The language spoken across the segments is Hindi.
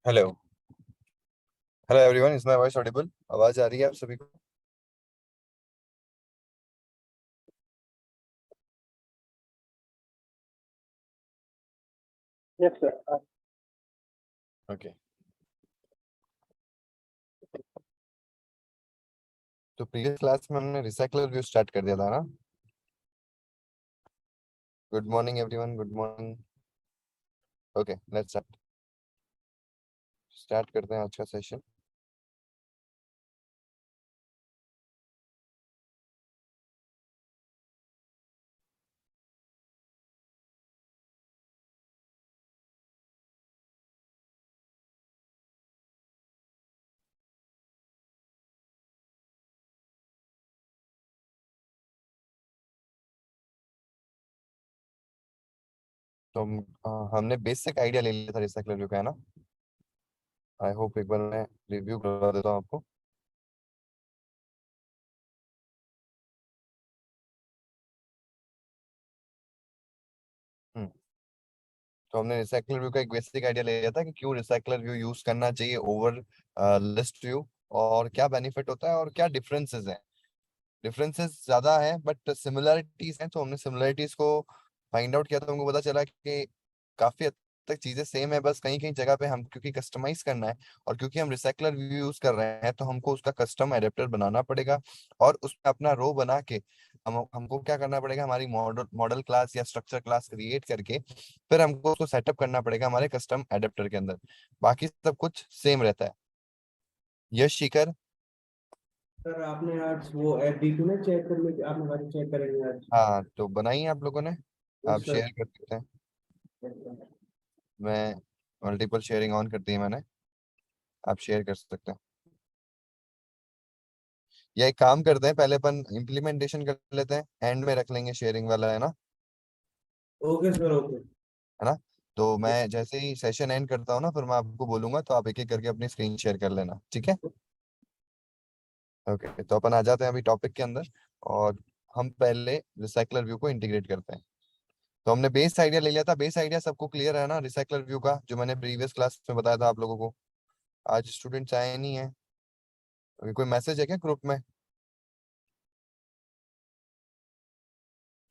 Hello. Hello everyone, is my voice Audible? आवाज आ रही है आप सभी को? Yes sir. ओके। तो प्रीवियस क्लास में हमने रिसाइकलर व्यू स्टार्ट कर दिया था ना। Good morning everyone, good morning. Okay, let's start. Start करते हैं आज का सेशन। तो हमने बेसिक आइडिया ले लिया था रिसाइकलर व्यू का, है ना। आई होप एक बार मैं रिव्यू करवा देता हूँ आपको। हम्म। तो हमने रिसाइकलर व्यू का एक बेसिक आइडिया ले लिया था कि क्यों रिसाइकलर व्यू यूज करना चाहिए ओवर लिस्ट व्यू, और क्या बेनिफिट होता है और क्या डिफरेंसेस हैं। डिफरेंसेस ज्यादा है बट सिमिलरिटीज हैं, तो हमने सिमिलरिटीज को फाइंड आउट किया तो हमको पता चला कि काफी हद तक चीजें सेम है। बस कहीं कहीं जगह पे हम क्योंकि कस्टमाइज करना है और क्योंकि हम रिसाइकलर व्यू यूज कर रहे हैं तो हमको उसका कस्टम एडेप्टर बनाना पड़ेगा, और उसमें अपना रो बना के हमको क्या करना पड़ेगा, हमारी मॉडल मॉडल क्लास या स्ट्रक्चर क्लास क्रिएट करके फिर हमको उसको सेटअप करना पड़ेगा हमारे कस्टम एडेप्टर के अंदर। बाकी सब कुछ सेम रहता है। यश शिखर। सर आपने आज वो ऐप दी थी ना चेक करने की, आपने कहा चेक करेंगे आज। हाँ, तो बनाई आप लोगों ने। आप यस सर। शेयर कर सकते हैं। मैं मल्टीपल शेयरिंग ऑन कर दी है मैंने। आप शेयर कर सकते हैं। या एक काम करते हैं, पहले अपन इम्प्लीमेंटेशन कर लेते हैं, एंड में रख लेंगे शेयरिंग वाला, है ना। Okay sir, okay. है ना। तो मैं जैसे ही सेशन एंड करता हूँ ना, फिर मैं आपको बोलूंगा, तो आप एक एक करके अपनी स्क्रीन शेयर कर लेना, ठीक है। ओके, तो अपन आ जाते हैं अभी टॉपिक के अंदर। और हम पहले रिसाइकलर व्यू को इंटीग्रेट करते हैं। तो हमने बेस आइडिया ले लिया था। बेस आइडिया सबको क्लियर है ना रिसाइकलर व्यू का, जो मैंने प्रीवियस क्लास में बताया था आप लोगों को। आज स्टूडेंट्स आए नहीं है। अभी कोई मैसेज है क्या ग्रुप में?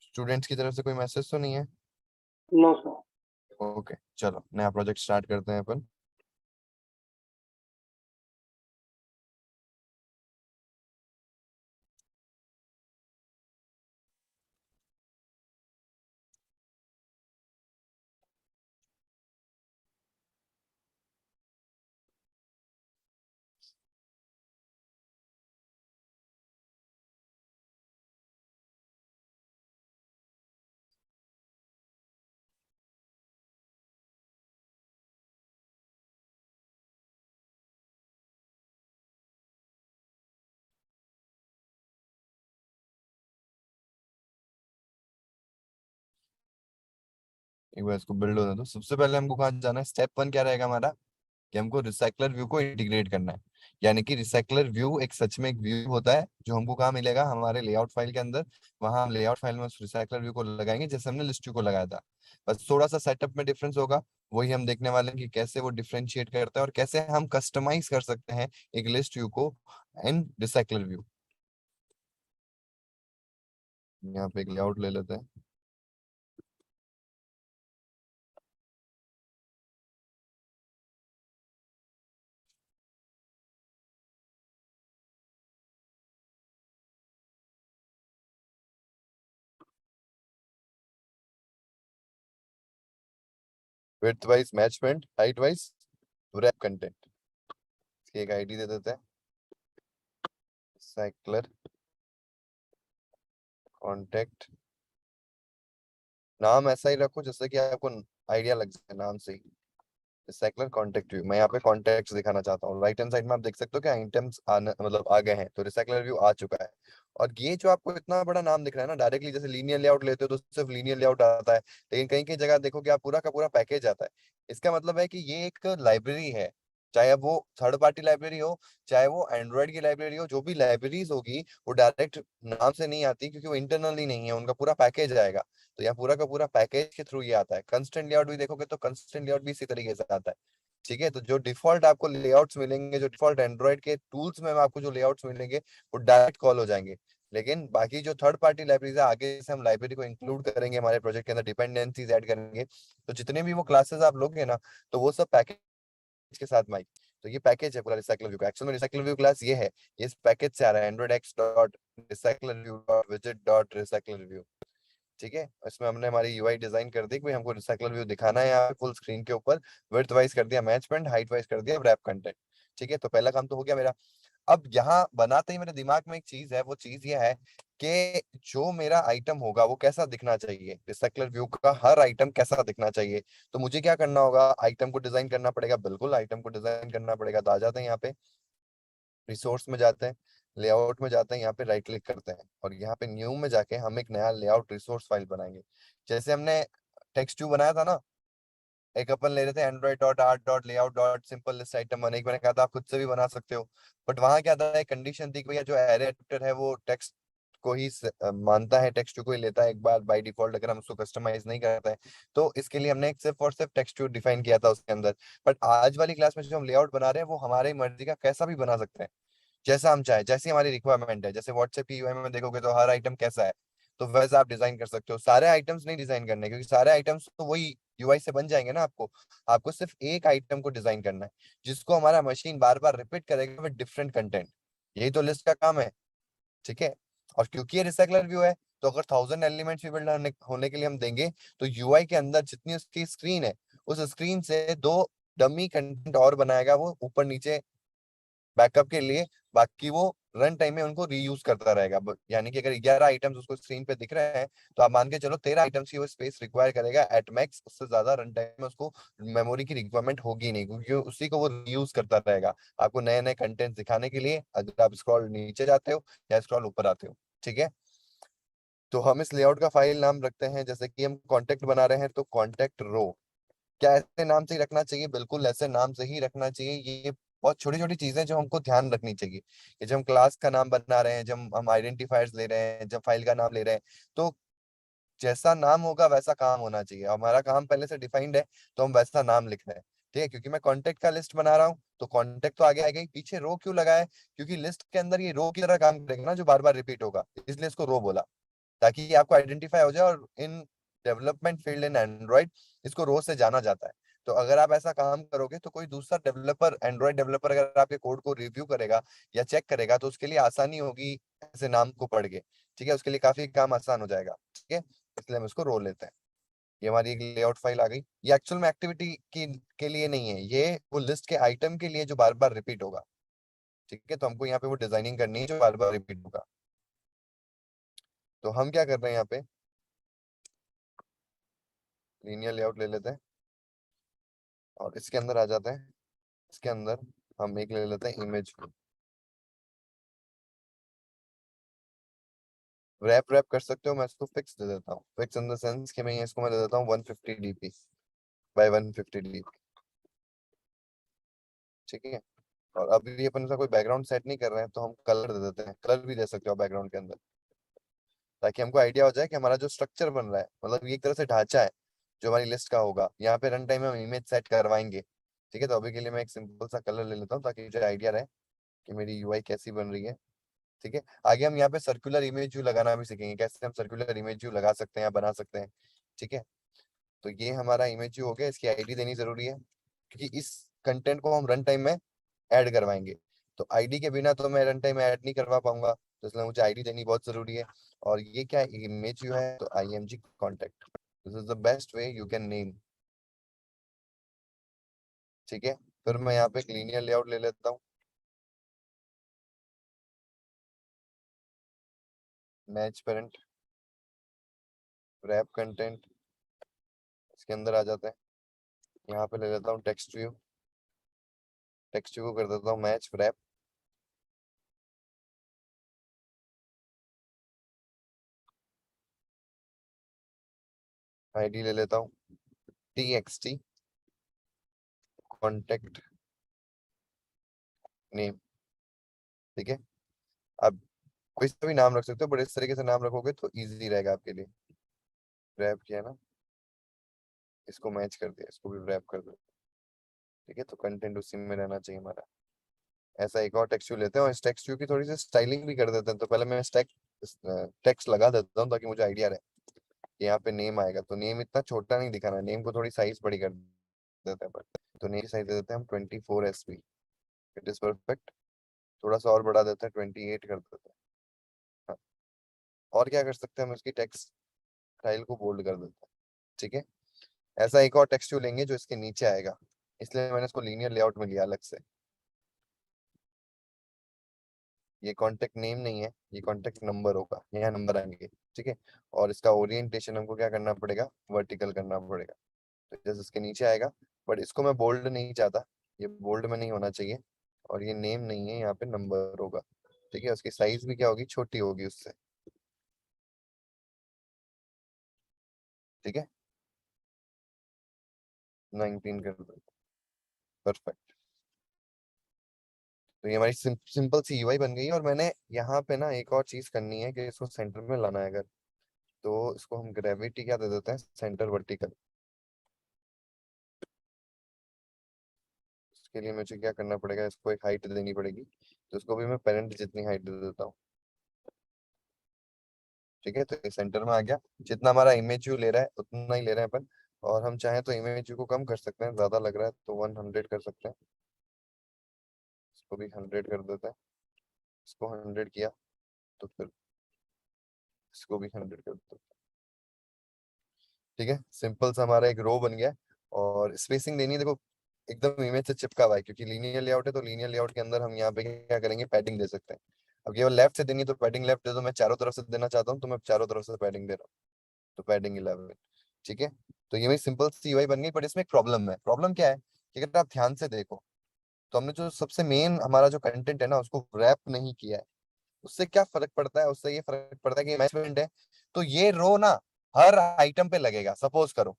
स्टूडेंट्स की तरफ से कोई मैसेज तो नहीं है? No sir. ओके, चलो नया प्रोजेक्ट स्टार्ट करते हैं अपन। एक बार इसको बिल्ड होने दो। सबसे पहले हमको कहाँ जाना है, स्टेप वन क्या रहेगा हमारा, कि हमको रिसाइकलर व्यू को इंटीग्रेट करना है। यानी कि रिसाइकलर व्यू एक सच में एक व्यू होता है जो हमको कहाँ मिलेगा, हमारे लेआउट फाइल के अंदर। वहां हम लेआउट फाइल में उस रिसाइकलर व्यू को लगाएंगे जैसे हमने लिस्ट व्यू को लगाया था। बस थोड़ा सा सेटअप में डिफरेंस होगा। वही हम देखने वाले हैं कि कैसे वो डिफरेंशिएट करता है और कैसे हम कस्टमाइज कर सकते हैं एक लिस्ट व्यू को इन रिसाइकलर व्यू। यहाँ पे एक लेआउट ले लेते हैं। Width wise match parent, height wise wrap content. इसकी एक आईडी दे देते हैं, साइक्लर कॉन्टेक्ट। नाम ऐसा ही रखो जिससे कि आपको आइडिया लग जाए नाम से ही। Recycler contact view. मैं यहाँ पे कॉन्टेक्ट दिखाना चाहता हूँ। राइट हैंड साइड में आप देख सकते हो कि आइटम्स आने मतलब आ गए हैं, तो रिसाइकलर व्यू आ चुका है। और ये जो आपको इतना बड़ा नाम दिख रहा है ना, डायरेक्टली जैसे लीनियर लेआउट लेते हो तो सिर्फ लीनियर लेआउट आता है, लेकिन कहीं कहीं जगह देखो कि आप पूरा का पूरा पैकेज आता है। इसका मतलब है कि ये एक लाइब्रेरी है। चाहे अब वो थर्ड पार्टी लाइब्रेरी हो, चाहे वो एंड्रॉयड की लाइब्रेरी हो, जो भी लाइब्रेरीज होगी वो डायरेक्ट नाम से नहीं आती, क्योंकि वो इंटरनली नहीं है, उनका पूरा पैकेज आएगा। तो यहाँ पूरा का पूरा पैकेज के थ्रू ये आता है। कंस्ट्रेंट लेआउट भी देखोगे तो कंस्ट्रेंट लेआउट भी इसी तरीके से आता है। ठीक है, तो जो डिफॉल्ट आपको लेआउट्स मिलेंगे, जो डिफॉल्ट एंड्रॉइड के टूल्स में आपको जो लेआउट्स मिलेंगे वो डायरेक्ट कॉल हो जाएंगे। लेकिन बाकी जो थर्ड पार्टी लाइब्रेरीज है, आगे से हम लाइब्रेरी को इंक्लूड करेंगे हमारे प्रोजेक्ट के अंदर, डिपेंडेंसीज ऐड करेंगे, तो जितने भी वो क्लासेस आप लोगे ना, तो वो सब पैकेज के साथ में आएगी। तो ये पैकेज है पूरा रिसाइकलर व्यू का। एक्चुअल में रिसाइकलर व्यू क्लास ये है, ये इस पैकेज से आ रहा है, Android x dot recycler view dot visit dot recycler view. ठीक है, इसमें हमने हमारी यूआई डिजाइन कर दी कि भाई हमको रिसाइकलर व्यू दिखाना है यहाँ पे फुल स्क्रीन के ऊपर। विड्थ वाइज कर दिया मैचमेंट, हाइट वाइज कर दिया रैप कंटेंट। ठीक है, तो पहला काम तो हो गया मेरा। अब यहाँ बनाते ही मेरे दिमाग में एक चीज है, वो चीज ये है कि जो मेरा आइटम होगा वो कैसा दिखना चाहिए, रिसाइकलर व्यू का हर आइटम कैसा दिखना चाहिए। तो मुझे क्या करना होगा, आइटम को डिजाइन करना पड़ेगा, बिल्कुल आइटम को डिजाइन करना पड़ेगा। तो आ जाते हैं यहाँ पे, रिसोर्स में जाते हैं, लेआउट में जाते हैं, यहाँ पे राइट क्लिक करते हैं और यहाँ पे न्यू में जाके हम एक नया लेआउट रिसोर्स फाइल बनाएंगे। जैसे हमने टेक्स्ट व्यू बनाया था ना, एक अपन ले रहे थे Android dot art dot layout dot simple list item बने, एक मैंने कहा था आप खुद से भी बना सकते हो। बट वहां क्या था, एक कंडीशन थी कि भैया जो एरे एडिटर है वो टेक्स्ट को ही मानता है, टेक्स्ट को ही लेता है एक बार बाय डिफॉल्ट, अगर हम उसको कस्टमाइज नहीं करते हैं। तो इसके लिए हमने एक सिर्फ और सिर्फ टेक्स्ट डिफाइन किया था उसके अंदर। बट आज वाली क्लास में जो हम लेआउट बना रहे हैं वो हमारी मर्जी का कैसा भी बना सकते हैं, जैसा हम चाहे, जैसी हमारी रिक्वायरमेंट है। जैसे व्हाट्सएप की यूआई में देखोगे तो हर आइटम कैसा है, तो वैसा आप डिजाइन कर सकते हो। सारे आइटम्स नहीं डिजाइन करने, क्योंकि सारे आइटम्स तो वही यूआई से बन जाएंगे ना। आपको आपको सिर्फ एक आइटम को डिजाइन करना है, जिसको हमारा मशीन बार बार रिपीट करेगा विद डिफरेंट कंटेंट। यही तो लिस्ट का काम है। ठीक है, और क्योंकि ये रिसाइकलर व्यू है, तो अगर 1000 एलिमेंट्स भी बिल्ड होने के लिए हम देंगे, तो यूआई के अंदर जितनी उसकी स्क्रीन है, उस स्क्रीन से दो डमी कंटेंट और बनाएगा वो ऊपर नीचे बैकअप के लिए। बाकी वो रन टाइम में उनको रीयूज करता रहेगा। यानी कि अगर 11 आइटम्स उसको स्क्रीन पे दिख रहे हैं, तो आप मान के चलो 13 आइटम्स की वो स्पेस रिक्वायर करेगा एट मैक्स। उससे ज्यादा रन टाइम में उसको मेमोरी की रिक्वायरमेंट होगी नहीं, क्योंकि उसी को वो रीयूज करता रहेगा आपको नए नए कंटेंट दिखाने के लिए, अगर आप स्क्रॉल नीचे जाते हो या स्क्रॉल ऊपर आते हो। ठीक है, तो हम इस लेआउट का फाइल नाम रखते हैं, जैसे कि हम कॉन्टेक्ट बना रहे हैं तो कॉन्टेक्ट रो। क्या ऐसे नाम से ही रखना चाहिए? बिल्कुल ऐसे नाम से ही रखना चाहिए। ये बहुत छोटी छोटी चीजें जो हमको ध्यान रखनी चाहिए कि जब हम क्लास का नाम बना रहे हैं, जब हम आइडेंटिफायर्स ले रहे हैं, जब फाइल का नाम ले रहे हैं, तो जैसा नाम होगा वैसा काम होना चाहिए। हमारा काम पहले से डिफाइंड है, तो हम वैसा नाम लिख रहे हैं। ठीक है, क्योंकि मैं कॉन्टेक्ट का लिस्ट बना रहा हूँ, तो कॉन्टेक्ट तो आगे आएगा ही। पीछे रो क्यों लगा है? क्योंकि लिस्ट के अंदर ये रो की तरह काम करेगा ना, जो बार बार रिपीट होगा, इसलिए इसको रो बोला, ताकि ये आपको आइडेंटिफाई हो जाए। और in development field in Android इसको रोज से जाना जाता है। तो अगर आप ऐसा काम करोगे, तो कोई दूसरा डेवलपर, एंड्रॉइड डेवलपर अगर आपके कोड को रिव्यू करेगा या चेक करेगा, तो उसके लिए आसानी होगी ऐसे नाम को पढ़ के। ठीक है, उसके लिए काफी काम आसान हो जाएगा। ठीक है, इसलिए हम इसको रो लेते हैं। ये हमारी एक लेआउट फाइल आ गई। ये एक्चुअल में एक्टिविटी की के लिए नहीं है, ये वो लिस्ट के आइटम के लिए जो बार बार रिपीट होगा। ठीक है, तो हमको यहाँ पे वो डिजाइनिंग करनी है जो बार बार रिपीट होगा। तो हम क्या कर रहे हैं यहाँ पे, लीनियर लेआउट ले लेते हैं और इसके अंदर आ जाते हैं। इसके अंदर हम एक ले लेते हैं इमेज। रैप रैप कर सकते हो, मैं इसको फिक्स दे देता हूँ। फिक्स इन द सेंस कि मैं इसको मैं दे देता हूँ 150 डीपी बाय 150 डीपी। ठीक है, और अभी अपन सा कोई बैकग्राउंड सेट नहीं कर रहे हैं, तो हम कलर दे देते हैं। कलर भी दे सकते हो बैकग्राउंड के अंदर, ताकि हमको आइडिया हो जाए कि हमारा जो स्ट्रक्चर बन रहा है, मतलब ये एक तरह से ढांचा है जो हमारी लिस्ट का होगा। यहाँ पे रन टाइम में हम इमेज सेट करवाएंगे। ठीक है, तो अभी के लिए मैं एक सिंपल सा कलर ले लेता हूँ, ताकि मुझे आइडिया रहे कि मेरी यूआई कैसी बन रही है। ठीक है, आगे हम यहाँ पे सर्कुलर इमेज व्यू लगाना भी सीखेंगे, कैसे हम सर्कुलर इमेज व्यू लगा सकते हैं या बना सकते हैं। ठीक है, तो ये हमारा इमेज व्यू हो गया। इसकी आईडी देनी जरूरी है, क्योंकि इस कंटेंट को हम रन टाइम में ऐड करवाएंगे। तो आईडी के बिना तो मैं रन टाइम में ऐड नहीं करवा पाऊंगा, तो इसलिए मुझे आईडी देनी बहुत जरूरी है। और ये क्या है, इमेज व्यू है, तो IMG contact, this is the best way you can name. ठीक है, फिर मैं यहाँ पे एक लीनियर लेआउट ले लेता हूँ। मैच पेरेंट, रैप कंटेंट, इसके अंदर आ जाते हैं। यहाँ पे ले लेता हूँ टेक्स्ट व्यू। टेक्स्ट व्यू को कर देता हूँ मैच रैप। आईडी ले लेता हूँ TXT कॉन्टेक्ट नेम। ठीक है, अब कोई सा भी नाम रख सकते हो, बट इस तरीके से नाम रखोगे तो इजी रहेगा आपके लिए। रैप किया ना, इसको मैच कर दिया, इसको भी रैप कर दो। ठीक है, तो कंटेंट उसी में रहना चाहिए हमारा। ऐसा एक और टेक्स्ट व्यू लेते हैं और इस टेक्स्ट व्यू की थोड़ी सी स्टाइलिंग भी कर देते हैं। तो पहले मैं टेक्स्ट लगा देता हूँ ताकि मुझे आइडिया रहे कि यहाँ पे नेम आएगा। तो नेम इतना छोटा नहीं दिखाना, नेम को थोड़ी साइज बड़ी कर देते हैं तो नेम साइज दे देते हैं हम 24 SB। It is perfect. थोड़ा सा और बढ़ा देते हैं, 28 कर देते हैं। हाँ। और क्या कर सकते हैं हम, इसकी टेक्स्ट स्टाइल को बोल्ड कर देते हैं। ठीक है, ऐसा एक और टेक्स्ट व्यू लेंगे जो इसके नीचे आएगा, इसलिए मैंने इसको लीनियर लेआउट में लिया अलग से। ये कॉन्टेक्ट नेम नहीं है, ये कॉन्टेक्ट नंबर होगा, यहाँ नंबर आएंगे। ठीक है, और इसका ओरिएंटेशन हमको क्या करना पड़ेगा, वर्टिकल करना पड़ेगा। तो जैसे इसके नीचे आएगा, बट इसको मैं बोल्ड नहीं चाहता, ये बोल्ड में नहीं होना चाहिए। और ये नेम नहीं है, यहाँ पे नंबर होगा। ठीक है, उसकी साइज भी क्या होगी, छोटी होगी उससे। ठीक है, 19 कर दो। परफेक्ट। तो ये हमारी सिंपल सी यूआई बन गई है। और मैंने यहाँ पे ना एक और चीज करनी है कि इसको सेंटर में लाना है अगर, तो इसको हम ग्रेविटी क्या दे देते हैं, सेंटर वर्टिकल। इसके लिए मुझे क्या करना पड़ेगा, इसको एक हाइट देनी पड़ेगी। तो इसको भी मैं पेरेंट जितनी हाइट दे देता हूँ। ठीक है, तो ये सेंटर में आ गया। जितना हमारा इमेज व्यू ले रहा है उतना ही ले रहे हैं अपन। और हम चाहें तो इमेज व्यू को कम कर सकते हैं, ज्यादा लग रहा है तो 100 कर सकते हैं। इसको भी 100 कर देते हैं। इसको 100 किया तो फिर इसको भी 100 कर देते हैं। ठीक है, सिंपल सा हमारा एक रो बन गया है। और स्पेसिंग देनी है, देखो एकदम इमेज से चिपका हुआ है क्योंकि लीनियर लेआउट है। तो लीनियर लेआउट के अंदर हम यहाँ पे क्या करेंगे, पैडिंग दे सकते हैं। अब केवल लेफ्ट से देनी है तो पैडिंग लेफ्ट दे दो, मैं चारों तरफ से देना चाहता हूँ तो मैं चारों तरफ से पैडिंग दे रहा हूँ, तो पैडिंग 11। ठीक है, तो ये मेरी सिंपल सी यूआई बन गई। बट इसमें एक प्रॉब्लम है। प्रॉब्लम क्या है कि अगर आप ध्यान से देखो तो हमने जो सबसे मेन हमारा जो कंटेंट है ना उसको रैप नहीं किया है। उससे क्या फर्क पड़ता है, उससे ये फर्क पड़ता है कि मैनेजमेंट है तो ये रो ना हर आइटम पे लगेगा। सपोज करो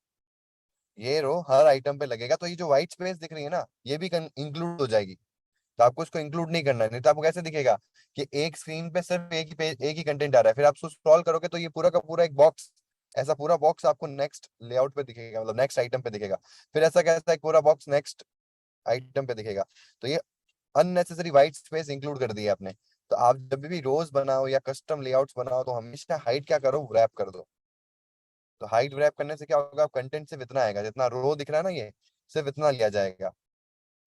ये रो हर आइटम पे लगेगा, तो ये जो व्हाइट स्पेस दिख रही है ना ये भी इंक्लूड हो जाएगी। तो आपको इसको इंक्लूड नहीं करना है, नहीं तो आपको कैसे दिखेगा कि एक स्क्रीन पे सिर्फ एक ही पेज, एक ही कंटेंट आ रहा है। फिर आप उसको स्क्रॉल करोगे तो ये पूरा का पूरा एक बॉक्स, ऐसा पूरा बॉक्स आपको नेक्स्ट लेआउट पे दिखेगा, मतलब नेक्स्ट आइटम पे दिखेगा। फिर ऐसा कैसा एक पूरा बॉक्स नेक्स्ट आइटम पे दिखेगा। तो ये अननेसेसरी व्हाइट स्पेस इंक्लूड कर दिया आपने। तो आप जब भी रोज बनाओ या कस्टम लेआउट्स बनाओ तो हमेशा हाइट क्या करो, रैप कर दो। तो हाइट रैप करने से क्या होगा, कंटेंट सिर्फ इतना आएगा जितना रो दिख रहा है ना, ये सिर्फ इतना लिया जाएगा।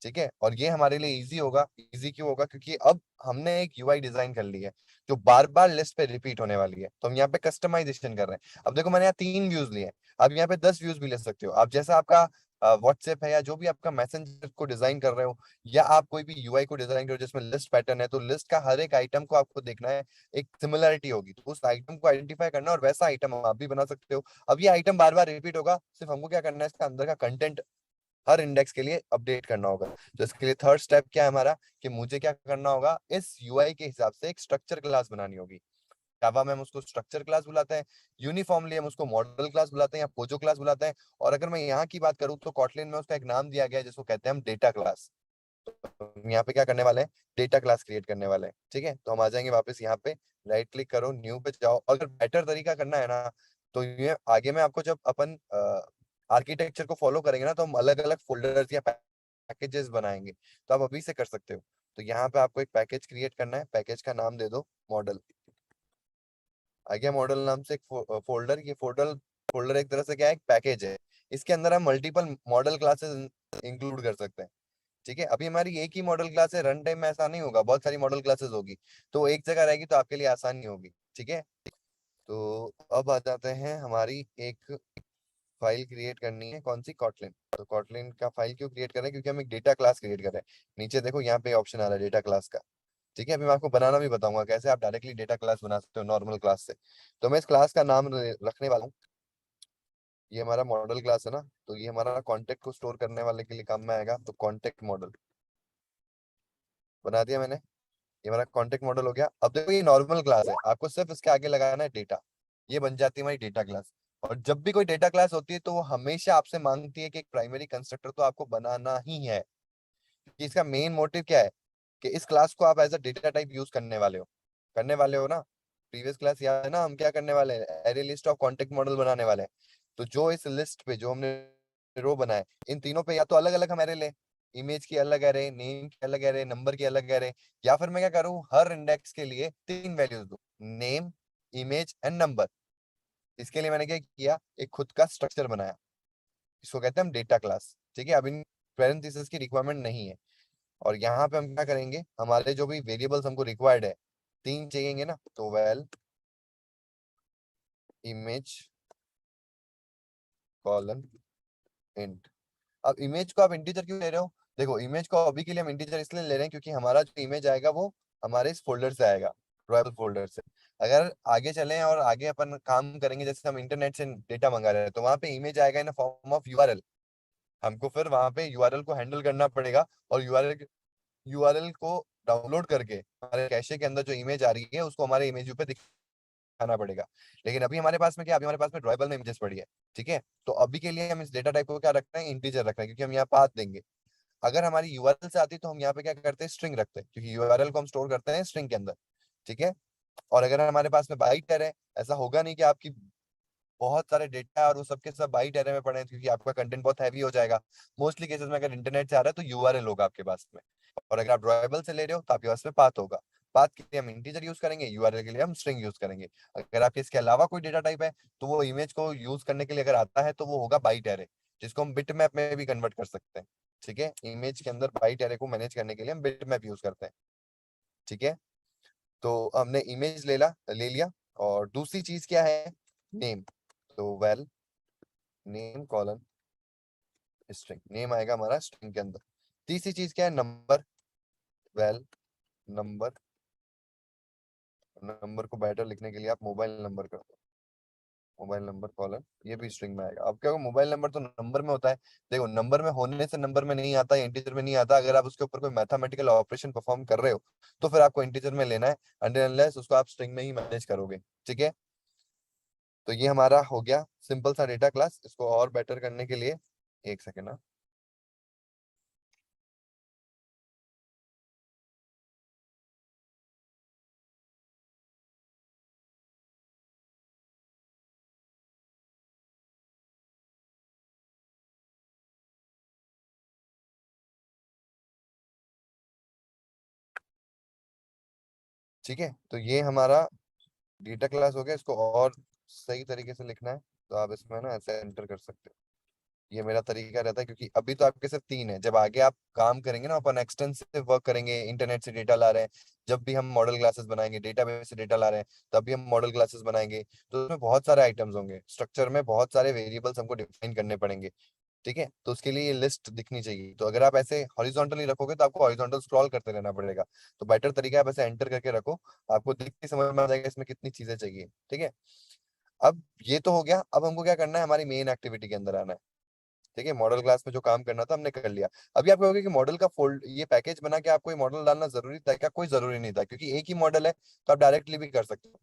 ठीक है, और ये हमारे लिए इजी होगा। इजी क्यों होगा, क्योंकि अब हमने एक यूआई डिजाइन कर ली है जो बार बार लिस्ट पे रिपीट होने वाली है। तो हम यहाँ पे कस्टमाइजेशन कर रहे हैं। अब देखो मैंने यहाँ 3 व्यूज लिए हैं, आप यहाँ पे 10 व्यूज भी ले सकते हो। आप जैसा आपका व्हाट्सएप है या जो भी आपका मैसेंजर को डिजाइन कर रहे हो, या आप कोई भी यूआई को डिजाइन कर रहे हो जिसमें लिस्ट पैटर्न है, तो लिस्ट का हर एक आइटम को आपको देखना है, एक सिमिलरिटी होगी तो उस आइटम को आइडेंटिफाई करना और वैसा आइटम आप भी बना सकते हो। अब ये आइटम बार बार रिपीट होगा, सिर्फ हमको क्या करना है, इसका अंदर का कंटेंट हर इंडेक्स के लिए अपडेट करना होगा। तो इसके लिए थर्ड स्टेप क्या है हमारा, कि मुझे क्या करना होगा, इस यूआई के हिसाब से एक स्ट्रक्चर क्लास बनानी होगी। जावा में हम उसको स्ट्रक्चर क्लास बुलाते हैं, यूनिफॉर्मली हम उसको मॉडल क्लास बुलाते हैं या पोजो क्लास बुलाते हैं। और अगर मैं यहाँ की बात करूँ तो कॉटलिन में उसका एक नाम दिया गया है जिसको कहते हैं हम डेटा क्लास। तो हम यहाँ पे क्या करने वाले हैं, डेटा क्लास क्रिएट करने वाले हैं। ठीक है, तो हम आ जाएंगे वापस यहाँ पे, राइट क्लिक करो, न्यू पे जाओ। अगर बेटर तरीका करना है ना तो ये आगे में आपको जब अपन आर्किटेक्चर को फॉलो करेंगे ना तो हम अलग अलग फोल्डर्स या पैकेजेस बनाएंगे, तो आप अभी से कर सकते हो। तो यहाँ पे आपको एक पैकेज क्रिएट करना है, पैकेज का नाम दे दो मॉडल। आ गया मॉडल नाम से एक फोल्डर। ये फोल्डर फोल्डर एक तरह से क्या है, एक पैकेज है। इसके अंदर हम मल्टीपल मॉडल क्लासेस इंक्लूड कर सकते हैं। ठीक है, अभी हमारी एक ही मॉडल क्लास है, रन टाइम में ऐसा नहीं होगा, बहुत सारी मॉडल क्लासेस होगी तो एक जगह रहेगी तो आपके लिए आसानी होगी। ठीक है, तो अब आ जाते हैं, हमारी एक फाइल क्रिएट करनी है, कौन सी, कॉटलिन। तो कॉटलिन का फाइल क्यों क्रिएट कर रहे हैं, क्योंकि हम एक डेटा क्लास क्रिएट कर रहे हैं। नीचे देखो यहाँ पे ऑप्शन आ रहा है डेटा क्लास का। ठीक है, अभी मैं आपको बनाना भी बताऊंगा कैसे आप डायरेक्टली डेटा क्लास बना सकते हो नॉर्मल क्लास से। तो मैं इस क्लास का नाम रखने वाला हूँ, ये हमारा मॉडल क्लास है ना, तो ये हमारा कॉन्टेक्ट को स्टोर करने वाले के लिए काम में आएगा। तो कॉन्टेक्ट मॉडल बना दिया मैंने, ये हमारा कॉन्टेक्ट मॉडल हो गया। अब देखो ये नॉर्मल क्लास है, आपको सिर्फ इसके आगे लगाना है डेटा, ये बन जाती है हमारी डेटा क्लास। और जब भी कोई डेटा क्लास होती है तो वो हमेशा आपसे मांगती है कि एक प्राइमरी कंस्ट्रक्टर तो आपको बनाना ही है। कि इसका मेन मोटिव क्या है, कि इस क्लास को आप as a data type use करने वाले हो ना। प्रीवियस क्लास याद है ना, हम क्या करने वाले हैं, array list of contact model बनाने वाले हैं। तो जो इस लिस्ट पे जो हमने रो बनाए, इन तीनों पे या तो अलग अलग हम एरे ले, इमेज की अलग एरे, नेम की अलग एरे, नंबर की अलग एरे, या फिर मैं क्या करूं, हर इंडेक्स के लिए 3 वैल्यूज दूं, नेम, इमेज एंड नंबर। इसके लिए मैंने क्या किया, एक खुद का स्ट्रक्चर बनाया, इसको कहते हैं हम डेटा क्लास। ठीक है, अब इन पैरेंथेसिस की रिक्वायरमेंट नहीं है। और यहाँ पे हम क्या करेंगे, हमारे जो भी वेरिएबल्स हमको रिक्वायर्ड है, 3 चाहिए ना, तो वेल इमेज कॉलन इंट। अब इमेज को आप इंटीजर क्यों ले रहे हो, देखो इमेज को अभी के लिए हम इंटीजर इसलिए ले रहे हैं क्योंकि हमारा जो इमेज आएगा वो हमारे इस फोल्डर से आएगा, ड्राइवर फोल्डर से। अगर आगे चलें और आगे अपन काम करेंगे, जैसे हम इंटरनेट से डेटा मंगा रहे हैं, तो वहां पे इमेज आएगा इन फॉर्म ऑफ यूआरएल। हमको फिर वहां पे यूआरएल को हैंडल करना पड़ेगा, और यूआरएल को डाउनलोड करके हमारे कैशे के अंदर जो इमेज आ रही है उसको हमारे इमेज पे दिखाना पड़ेगा। लेकिन अभी हमारे पास में क्या, अभी हमारे पास में ड्राइबल में इमेजेस पड़ी है। ठीक है, तो अभी के लिए हम इस डेटा टाइप को क्या रखते हैं, इंटीजर रख रहे हैं, क्योंकि हम यहाँ पाथ देंगे। अगर हमारी यूआरएल से आती तो हम यहाँ पे क्या करते हैं, स्ट्रिंग रखते हैं, क्योंकि यूआरएल को हम स्टोर करते हैं स्ट्रिंग के अंदर। ठीक है, और अगर हमारे पास में बाइट है, ऐसा होगा नहीं कि आपकी बहुत सारे डेटा और वो सबके सब बाइट एरे में पड़े हैं, क्योंकि आपका कंटेंट बहुत हैवी हो जाएगा। मोस्टली केसेस में अगर इंटरनेट से आ रहा है तो यूआरएल होगा आपके पास में, और अगर आप ड्राइबल से ले रहे हो तो आपके पास में पाथ होगा। पाथ के लिए हम इंटीजर यूज करेंगे, यूआरएल के लिए हम स्ट्रिंग यूज करेंगे। अगर आपके इसके अलावा कोई डेटा टाइप है, तो वो इमेज को यूज करने के लिए अगर आता है तो वो होगा बाइट एरे, जिसको हम बिट मैप में भी कन्वर्ट कर सकते हैं। ठीक है, इमेज के अंदर बाइट एरे को मैनेज करने के लिए हम बिट मैप यूज करते हैं। ठीक है, तो हमने इमेज ले लिया। और दूसरी चीज क्या है, नेम। तो well name colon string, name आएगा हमारा स्ट्रिंग के अंदर। तीसरी चीज क्या है, नंबर। वेल नंबर, नंबर को बेटर लिखने के लिए आप मोबाइल नंबर कर दो, मोबाइल नंबर कॉलन, ये भी स्ट्रिंग में आएगा। अब क्या होगा, मोबाइल नंबर तो नंबर में होता है, देखो नंबर में होने से नंबर में नहीं आता, इंटीजर में नहीं आता। अगर आप उसके ऊपर कोई मैथमेटिकल ऑपरेशन परफॉर्म कर रहे हो तो फिर आपको इंटीजर में लेना है, अनटिल अनलेस उसको आप स्ट्रिंग में ही मैनेज करोगे। ठीक है, तो ये हमारा हो गया सिंपल सा डेटा क्लास। इसको और बेटर करने के लिए, एक सेकेंड ना। ठीक है, तो ये हमारा डेटा क्लास हो गया। इसको और सही तरीके से लिखना है तो आप इसमें ना ऐसे एंटर कर सकते हो। ये मेरा तरीका रहता है, क्योंकि अभी तो आपके सिर्फ 3 है, जब आगे आप काम करेंगे ना, अपन एक्सटेंसिव वर्क करेंगे, इंटरनेट से डेटा ला रहे हैं, जब भी हम मॉडल क्लासेस बनाएंगे, डेटाबेस से डेटा ला रहे हैं, तब भी हम मॉडल क्लासेस बनाएंगे, तो उसमें बहुत सारे आइटम्स होंगे, स्ट्रक्चर में बहुत सारे वेरिएबल्स हमको डिफाइन करने पड़ेंगे। ठीक है, तो उसके लिए ये लिस्ट दिखनी चाहिए। तो अगर आप ऐसे हॉरिजॉन्टली रखोगे तो आपको हॉरिजॉन्टल स्क्रॉल करते रहना पड़ेगा। तो बेटर तरीका है आप ऐसे एंटर करके रखो, आपको देख के समझ में आ जाएगा इसमें कितनी चीजें चाहिए। ठीक है, अब ये तो हो गया। अब हमको क्या करना है, हमारी मेन एक्टिविटी के अंदर आना है। ठीक है, मॉडल क्लास में जो काम करना था हमने कर लिया। अभी आप कहोगे कि मॉडल का फोल्ड, ये पैकेज बना के आपको ये मॉडल डालना जरूरी था क्या, कोई जरूरी नहीं था, क्योंकि एक ही मॉडल है तो आप डायरेक्टली भी कर सकते हो।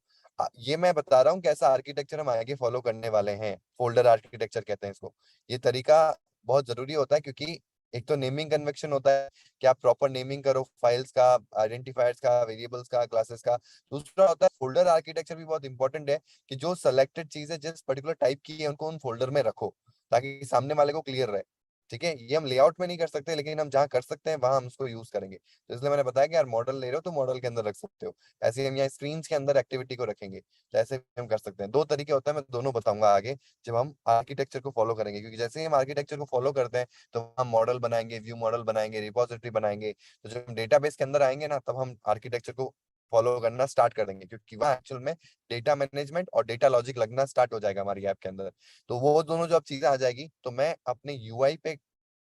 ये मैं बता रहा हूँ कैसा आर्किटेक्चर हम आगे फॉलो करने वाले हैं, फोल्डर आर्किटेक्चर कहते हैं इसको। ये तरीका बहुत जरूरी होता है, क्योंकि एक तो नेमिंग कन्वेक्शन होता है कि आप प्रॉपर नेमिंग करो फाइल्स का, आइडेंटिफायर्स का, वेरिएबल्स का, क्लासेस का। दूसरा होता है फोल्डर आर्किटेक्चर, भी बहुत इंपॉर्टेंट है कि जो सेलेक्टेड चीजें जिस पर्टिकुलर टाइप की है उनको उन फोल्डर में रखो, ताकि सामने वाले को क्लियर रहे। ठीक है, ये हम लेआउट में नहीं कर सकते, लेकिन हम जहाँ कर सकते हैं वहां हम उसको यूज करेंगे। तो इसलिए मैंने बताया कि यार मॉडल ले रहे हो तो मॉडल के अंदर रख सकते हो। ऐसे ही हम यहाँ स्क्रीन के अंदर एक्टिविटी को रखेंगे, तो ऐसे भी हम कर सकते हैं। 2 तरीके होता है, मैं दोनों बताऊंगा आगे जब हम आर्किटेक्चर को फॉलो करेंगे, क्योंकि जैसे ही हम आर्किटेक्चर को फॉलो करते हैं तो हम मॉडल बनाएंगे, व्यू मॉडल बनाएंगे, रिपोजिटरी बनाएंगे। तो जब हम डेटाबेस के अंदर आएंगे ना, तब हम आर्किटेक्चर को फॉलो करना स्टार्ट कर देंगे, क्योंकि वहाँ एक्चुअल में डेटा मैनेजमेंट और डेटा लॉजिक लगना स्टार्ट हो जाएगा हमारी ऐप के अंदर। तो वो दोनों जब चीजें आ जाएगी तो मैं अपने यूआई पे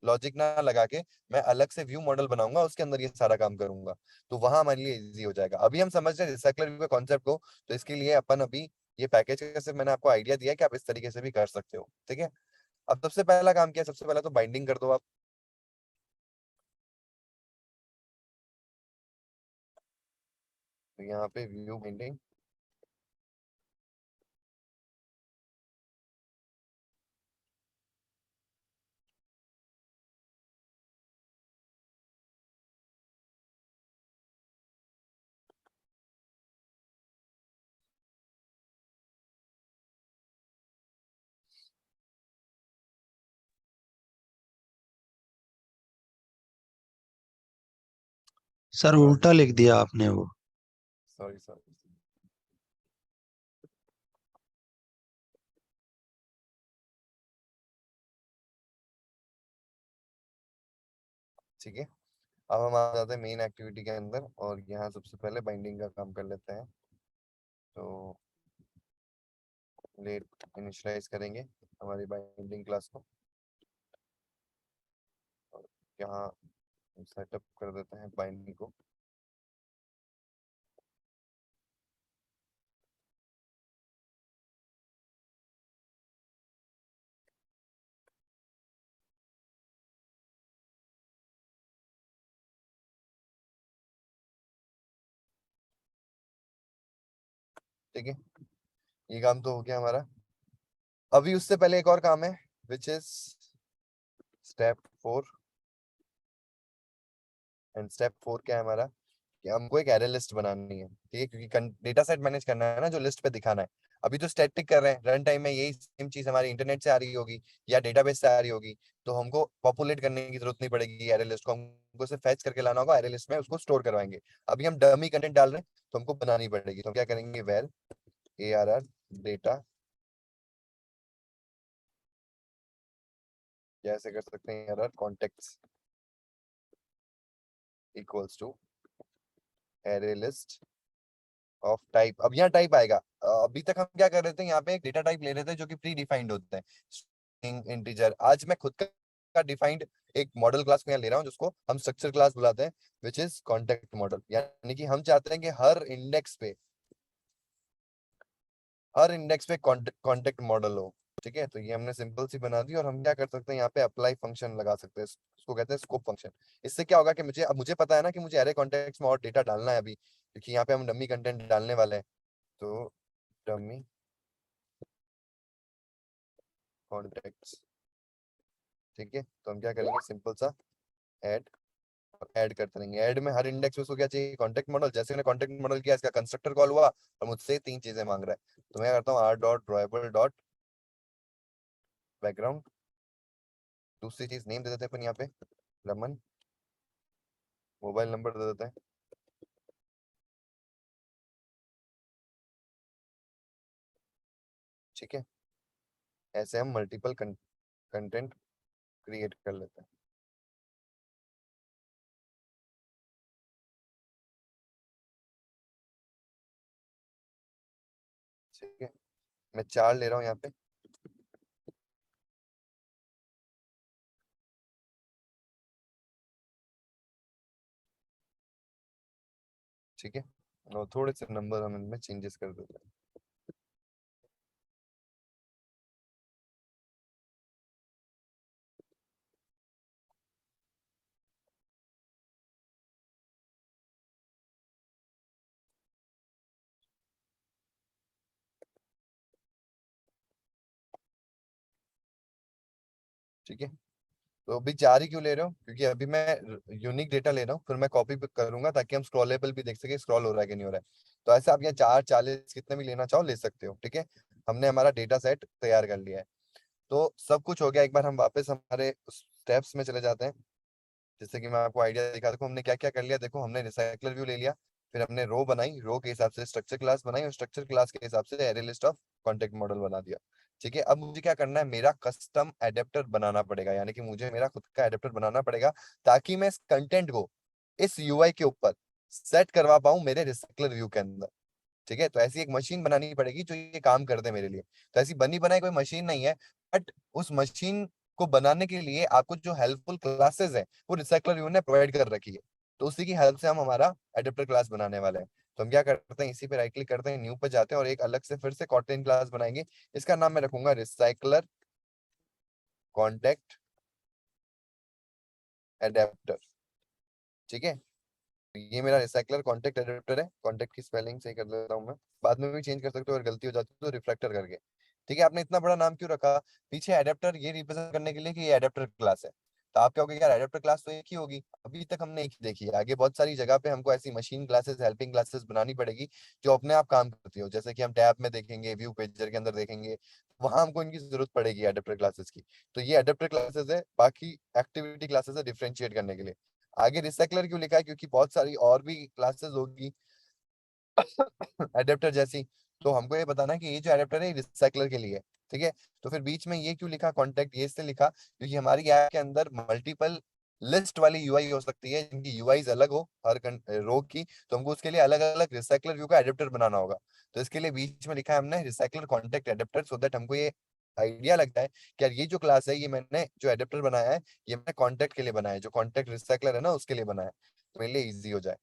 लॉजिक ना लगा के मैं अलग से व्यू मॉडल बनाऊंगा, उसके अंदर ये सारा काम करूंगा। तो वहां हमारे लिए इजी हो जाएगा। अभी हम समझ रहे हैं रिसाइकलर व्यू के कॉन्सेप्ट को, तो इसके लिए अपन अभी ये पैकेज का सिर्फ मैंने आपको आइडिया दिया है कि आप इस तरीके से भी कर सकते हो। ठीक है, अब सबसे पहला काम क्या है, सबसे पहला तो बाइंडिंग कर दो आप। तो यहाँ पे व्यू बाइंडिंग, सर उल्टा लिख दिया आपने वो। Sorry sorry. ठीक है, अब हम आ जाते हैं मेन एक्टिविटी के अंदर, और यहाँ सबसे पहले बाइंडिंग का काम कर लेते हैं। तो लेट इनिशियलाइज करेंगे हमारी बाइंडिंग क्लास को, और यहाँ सेटअप कर देते हैं बाइंडिंग को। ठीक है, ये काम तो हो गया हमारा। अभी उससे पहले एक और काम है, which is step 4। And step 4 क्या है हमारा, कि हमको एक एरे लिस्ट बनानी है। ठीक है, क्योंकि डेटा सेट मैनेज करना है ना, जो लिस्ट पे दिखाना है। अभी तो स्टैटिक कर रहे हैं, रन टाइम में यही सेम चीज हमारी इंटरनेट से आ रही होगी या डेटाबेस से आ रही होगी, तो हमको पॉपुलेट करने की जरूरत नहीं पड़ेगी एरे लिस्ट को, हमको सिर्फ फेच करके लाना होगा, एरे लिस्ट में उसको स्टोर करवाएंगे। अभी हम डमी कंटेंट डाल रहे हैं, तो हमको बनानी पड़ेगी। तो हम क्या करेंगे, वेर ARR डेटा, कैसे कर सकते हैं, ARR contacts equals to array list of type. अब यहाँ टाइप आएगा। अभी तक हम क्या कर रहे थे, यहाँ पे एक डेटा टाइप ले रहे थे जो कि प्री डिफाइंड होते हैं, स्ट्रिंग, इंटीजर। आज मैं खुद का डिफाइंड एक मॉडल क्लास को यहाँ ले रहा हूँ, जिसको हम स्ट्रक्चर क्लास बुलाते हैं, विच इज कॉन्टेक्ट मॉडल। यानी कि हम चाहते हैं कि हर इंडेक्स पे कॉन्टेक्ट मॉडल हो। ठीक है, तो ये हमने सिंपल सी बना दी, और हम क्या कर सकते हैं, यहाँ पे अप्लाई फंक्शन लगा सकते हैं, इसको कहते हैं स्कोप फंक्शन। इससे क्या होगा कि मुझे पता है ना कि मुझे एरे कॉन्टेक्स्ट में और डेटा डालना है अभी, क्योंकि यहाँ पे हम डमी कंटेंट डालने वाले हैं। तो डमी कॉन्टेक्ट्स, ठीक है, तो हम क्या करेंगे, सिंपल सा ऐड, ऐड करते रहेंगे। ऐड में हर इंडेक्स में उसको क्या चाहिए, कॉन्टेक्ट मॉडल। जैसे मैंने कॉन्टेक्ट मॉडल किया, इसका कंस्ट्रक्टर कॉल हुआ और मुझसे 3 चीजें मांग रहा है, तो मैं करता हूँ R dot drawable dot background. दूसरी चीज नेम दे देते हैं अपन यहाँ पे, रमन। मोबाइल नंबर दे देते हैं। ठीक है, ऐसे हम मल्टीपल कंटेंट क्रिएट कर लेते हैं। ठीक है, मैं 4 ले रहा हूँ यहाँ पे। ठीक है, और थोड़े से नंबर हम इनमें चेंजेस कर देते हैं। ठीक है, तो अभी 4 ही क्यों ले रहे हो, क्योंकि अभी मैं यूनिक डेटा ले रहा हूँ, फिर मैं कॉपी करूंगा ताकि हम स्क्रॉलेबल भी देख सके, स्क्रॉल हो रहा है कि नहीं हो रहा है। तो ऐसे आप यहाँ 4, 40 कितने भी लेना चाहो ले सकते हो। ठीक है, हमने हमारा डेटा सेट तैयार कर लिया है, तो सब कुछ हो गया। एक बार हम वापस हमारे स्टेप्स में चले जाते हैं, जैसे कि मैं आपको आइडिया दिखा देखो हमने क्या क्या कर लिया। देखो, हमने रिसाइकलर व्यू ले लिया, फिर हमने रो बनाई, रो के हिसाब से स्ट्रक्चर क्लास बनाई, और स्ट्रक्चर क्लास के हिसाब से array list of contact model बना दिया। ठीक है, अब मुझे क्या करना है, मेरा कस्टम एडेप्टर बनाना पड़ेगा, यानी कि मुझे मेरा खुद का एडेप्टर बनाना पड़ेगा, ताकि मैं इस कंटेंट को इस यूआई के ऊपर सेट करवा पाऊं मेरे रिसाइकलर व्यू के अंदर। ठीक है, तो ऐसी एक मशीन बनानी पड़ेगी जो ये काम कर दे मेरे लिए। तो ऐसी बनी बनाई कोई मशीन नहीं है, बट उस मशीन को बनाने के लिए आपको जो हेल्पफुल क्लासेस है वो रिसाइकलर यूनिट ने प्रोवाइड कर रखी है। तो उसी की हेल्प से हम हमारा एडेप्टर क्लास बनाने वाले हैं। तो हम क्या करते हैं, इसी पे राइट क्लिक करते हैं, न्यू पे जाते हैं, और एक अलग से फिर से कॉटेन क्लास बनाएंगे। इसका नाम मैं रखूंगा रिसाइकलर कॉन्टेक्ट एडेप्टर। ठीक है, तो ये मेरा रिसाइकलर कॉन्टेक्ट एडेप्टर है। कॉन्टेक्ट की स्पेलिंग सही कर देता हूँ मैं, बाद में भी चेंज कर सकते हो अगर गलती हो जाती है तो रिफ्लेक्टर करके। ठीक है, आपने इतना बड़ा नाम क्यों रखा, पीछे एडेप्टर ये रिप्रेजेंट करने के लिए कि ये एडेप्टर क्लास है। तो आप क्या होगा, यार एडेप्टर क्लास तो एक ही होगी, अभी तक हमने एक ही देखी है, आगे बहुत सारी जगह पे हमको ऐसी मशीन क्लासेस, हेल्पिंग क्लासेस बनानी पड़ेगी जो अपने आप काम करती हो। जैसे कि हम टैब में देखेंगे, व्यू पेजर के अंदर देखेंगे, वहां हमको इनकी जरूरत पड़ेगी एडेप्टर क्लासेस की। तो ये एडेप्टर क्लासेस है, बाकी एक्टिविटी क्लासेस है डिफरेंशिएट करने के लिए। आगे रिसाइकलर क्यों लिखा है, क्योंकि बहुत सारी और भी क्लासेस होगी एडेप्टर जैसी। तो हमको ये बताना है कि ये जो एडेप्टर है रिसाइकलर के लिए है, ठीक है। तो फिर बीच में ये क्यों लिखा कॉन्टेक्ट, ये इसलिए लिखा क्योंकि हमारी ऐप के अंदर मल्टीपल लिस्ट वाली यूआई हो सकती है, जिनकी यूआईज अलग हो हर रो की। तो हमको उसके लिए अलग अलग रिसाइकलर व्यू का एडेप्टर बनाना होगा। तो इसके लिए बीच में लिखा है हमने recycler contact adapter, so that हमको ये आइडिया लगता है कि यार ये जो क्लास है, ये मैंने जो एडेप्टर बनाया है, ये मैंने कॉन्टेक्ट के लिए बनाया है, जो कॉन्टेक्ट रिसाइकलर है ना उसके लिए बनाया है, तो मेरे लिए इजी हो जाए।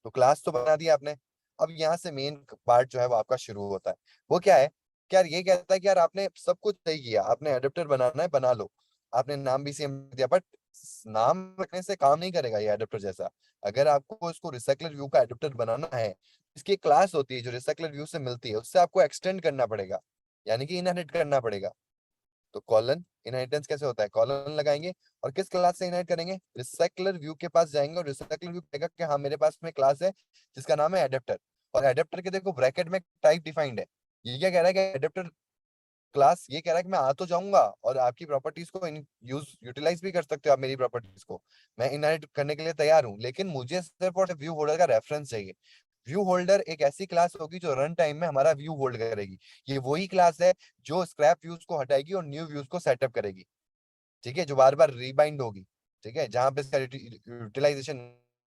तो क्लास तो बना दिया आपने। अब यहाँ से मेन पार्ट जो है वो आपका शुरू होता है। वो क्या है कि यार ये कहता है कि यार आपने सब कुछ सही किया, आपने एडेप्टर बनाना है बना लो, आपने नाम भी सेम दिया, बट नाम रखने से काम नहीं करेगा ये एडेप्टर जैसा। अगर आपको इसको रिसाइकलर व्यू का एडेप्टर बनाना है, इसकी एक क्लास होती है जो रिसाइकलर व्यू से मिलती है, उससे आपको एक्सटेंड करना पड़ेगा, यानी कि इनहेरिट करना पड़ेगा। तो कॉलन इनहेरिटेंस कैसे होता है, कॉलन लगाएंगे और किस क्लास से इनहेरिट करेंगे, रिसाइकलर व्यू के पास जाएंगे और रिसाइकलर व्यू कहेगा कि हाँ मेरे पास में क्लास है जिसका नाम है एडेप्टर। और एडेप्टर के देखो ब्रैकेट में टाइप डिफाइंड है। ये क्या कह रहा है कि एडेप्टर क्लास ये कह रहा है कि मैं आ तो जाऊंगा और आपकी प्रॉपर्टीज को यूटिलाइज भी कर सकते हो आप मेरी प्रॉपर्टीज को, मैं इनहेरिट करने के लिए तैयार हूँ, लेकिन मुझे सिर्फ और व्यू होल्डर का रेफरेंस चाहिए। व्यू होल्डर एक ऐसी क्लास होगी जो रन टाइम में हमारा व्यू होल्ड करेगी। ये वही क्लास है जो स्क्रैप व्यूज को हटाएगी और न्यू व्यूज को सेटअप करेगी, ठीक है, जो बार बार रिबाइंड होगी, ठीक है, जहां पे इसका यूटिलाइजेशन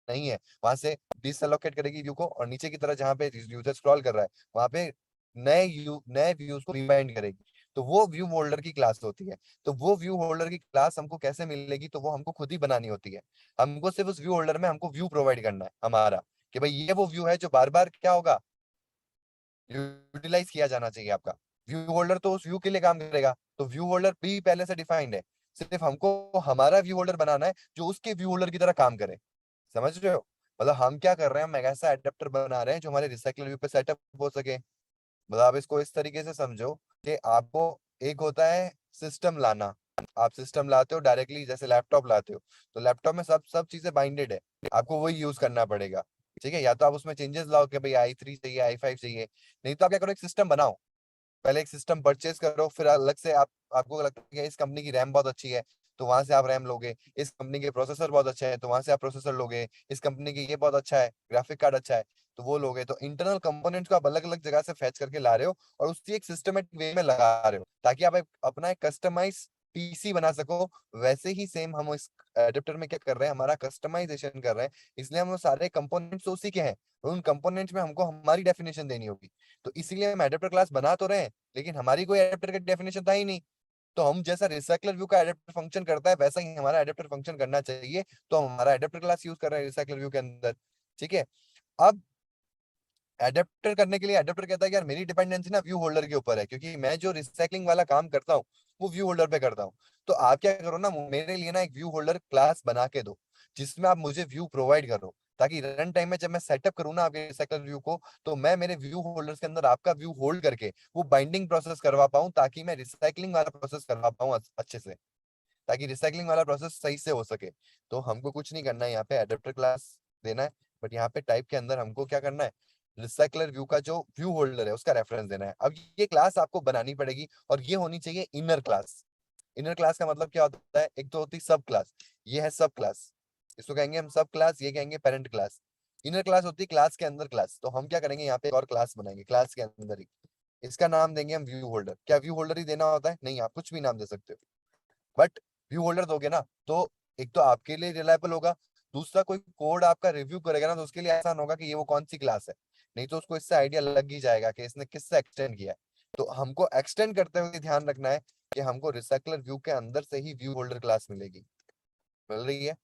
नहीं है वहां से डिसअलोकेट करेगी व्यू को, और नीचे की तरह जहां पे यूजर स्क्रॉल कर रहा है वहां पे नए व्यूज को रिबाइंड करेगी। तो वो व्यू होल्डर की क्लास होती है। तो वो व्यू होल्डर की क्लास हमको कैसे मिलेगी, तो वो हमको खुद ही बनानी होती है। हमको सिर्फ उस व्यू होल्डर में हमको व्यू प्रोवाइड करना है हमारा, कि भाई ये वो व्यू है जो बार बार क्या होगा, यूटिलाइज किया जाना चाहिए आपका। व्यू होल्डर तो उस व्यू के लिए काम करेगा, तो व्यू होल्डर भी पहले से डिफाइंड है, सिर्फ हमको हमारा व्यू होल्डर बनाना है जो उसके व्यू होल्डर की तरह काम करे। समझ रहे हो, मतलब हम क्या कर रहे हैं, हम एक ऐसा एडेप्टर बना रहे हैं जो हमारे रिसाइकल व्यू पे सेटअप हो सके। मतलब आप इसको इस तरीके से समझो कि आपको एक होता है सिस्टम लाना, आप सिस्टम लाते हो डायरेक्टली जैसे लैपटॉप लाते हो, तो लैपटॉप में सब सब चीजें बाइंडेड है, आपको वही यूज करना पड़ेगा, ठीक है। या तो आप उसमें चेंजेस लाओ कि भाई i3 चाहिए i5 चाहिए, नहीं तो आप क्या करो एक सिस्टम बनाओ, पहले एक सिस्टम परचेज करो, फिर अलग से आप आपको लगता है कि इस कंपनी की रैम बहुत अच्छी है तो वहां से आप रैम लोगे, इस कंपनी के प्रोसेसर बहुत अच्छे हैं तो वहां से आप प्रोसेसर लोगे, इस कंपनी की ये बहुत अच्छा है ग्राफिक कार्ड अच्छा है तो वो लोगे। तो इंटरनल कंपोनेंट्स को आप अलग अलग जगह से फैच करके ला रहे हो और उसी एक सिस्टमेटिक वे में लगा रहे हो, ताकि आप अपना एक कस्टमाइज पीसी बना सको। वैसे ही सेम हम इस एडेप्टर में क्या कर रहे हैं, हमारा कस्टमाइजेशन कर रहे हैं, इसलिए हम वो सारे कंपोनेंट्स उसी के हैं, उन कंपोनेंट्स में हमको हमारी डेफिनेशन देनी होगी। तो इसीलिए हम एडेप्टर क्लास बना तो रहे हैं, लेकिन हमारी कोई एडेप्टर का डेफिनेशन था ही नहीं। तो हम जैसा रिसाइकलर व्यू का एडेप्टर फंक्शन करता है वैसा ही हमारा एडेप्टर फंक्शन करना चाहिए, तो हम हमारा एडेप्टर क्लास यूज कर रहे हैं रिसाइकलर व्यू के अंदर, ठीक है। अब एडेप्टर करने के लिए एडेप्टर कहता है कि यार मेरी डिपेंडेंसी ना व्यू होल्डर के ऊपर है, क्योंकि मैं जो रिसाइकलिंग वाला काम करता हूँ वो व्यू होल्डर पे करता हूँ। तो आप क्या करो ना, मेरे लिए ना एक व्यू होल्डर क्लास बना के दो जिसमें आप मुझे व्यू प्रोवाइड करो, ताकि रन टाइम में जब मैं सेटअप करूँ ना आपके रिसाइकलर व्यू को, तो मैं मेरे व्यू होल्डर्स के अंदर आपका व्यू होल्ड करके वो बाइंडिंग प्रोसेस करवा पाऊँ, ताकि मैं रिसाइकलिंग वाला प्रोसेस करवा पाऊँ अच्छे से, ताकि रिसाइकलिंग वाला प्रोसेस सही से हो सके। तो हमको कुछ नहीं करना है, यहाँ पे एडेप्टर क्लास देना है, बट यहाँ पे टाइप के अंदर हमको क्या करना है, रिसाइकलर व्यू का जो व्यू होल्डर है उसका रेफरेंस देना है। अब ये क्लास आपको बनानी पड़ेगी और ये होनी चाहिए इनर क्लास। इनर क्लास का मतलब क्या होता है, एक तो होती सब क्लास, ये है सब क्लास, इसको कहेंगे हम सब क्लास, ये कहेंगे पेरेंट क्लास। इनर क्लास होती है क्लास के अंदर क्लास। तो हम क्या करेंगे, यहाँ पे एक और क्लास बनाएंगे क्लास के अंदर ही, इसका नाम देंगे हम व्यू होल्डर। क्या व्यू होल्डर ही देना होता है, नहीं, आप कुछ भी नाम दे सकते हो, बट व्यू होल्डर दोगे ना तो एक तो आपके लिए रिलायबल होगा, दूसरा कोई कोड आपका रिव्यू करेगा ना तो उसके लिए आसान होगा कि ये वो कौन सी क्लास है, नहीं तो उसको इससे आइडिया लग ही जाएगा कि इसने किससे एक्सटेंड किया है। तो हमको एक्सटेंड करते हुए ध्यान रखना है कि हमको रिसाइकलर व्यू के अंदर से ही व्यू होल्डर क्लास मिलेगी, मिल रही है।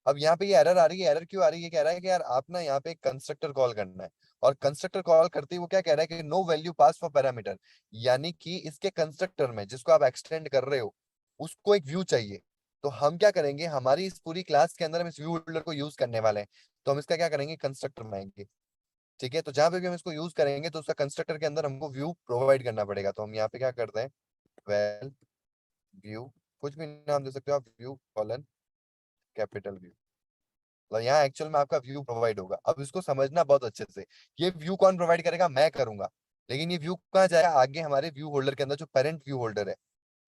अब यहाँ पे ये एरर आ रही है, एरर क्यों आ रही है, कह रहा है कि यार आप ना यहाँ पे कंस्ट्रक्टर कॉल करना है, और कंस्ट्रक्टर कॉल करते ही वो क्या कह रहा है कि no value pass for parameter, यानी कि इसके कंस्ट्रक्टर में जिसको आप एक्सटेंड कर रहे हो उसको एक व्यू चाहिए। तो हम क्या करेंगे, हमारी इस पूरी क्लास के अंदर हम इस व्यू होल्डर को यूज करने वाले हैं, तो हम इसका क्या करेंगे, कंस्ट्रक्टर बनाएंगे, ठीक है। तो जहां पे भी हम इसको यूज करेंगे तो उसका कंस्ट्रक्टर के अंदर हमको व्यू प्रोवाइड करना पड़ेगा। तो हम यहाँ पे क्या करते हैं, वेल व्यू, कुछ भी नाम दे सकते हो आप, व्यू कॉलन कैपिटल व्यू, मतलब यहाँ एक्चुअल में आपका व्यू प्रोवाइड होगा। अब इसको समझना बहुत अच्छे से, ये व्यू कौन प्रोवाइड करेगा, मैं करूंगा, लेकिन ये व्यू कहाँ जाएगा, आगे हमारे व्यू होल्डर के अंदर जो पेरेंट व्यू होल्डर है,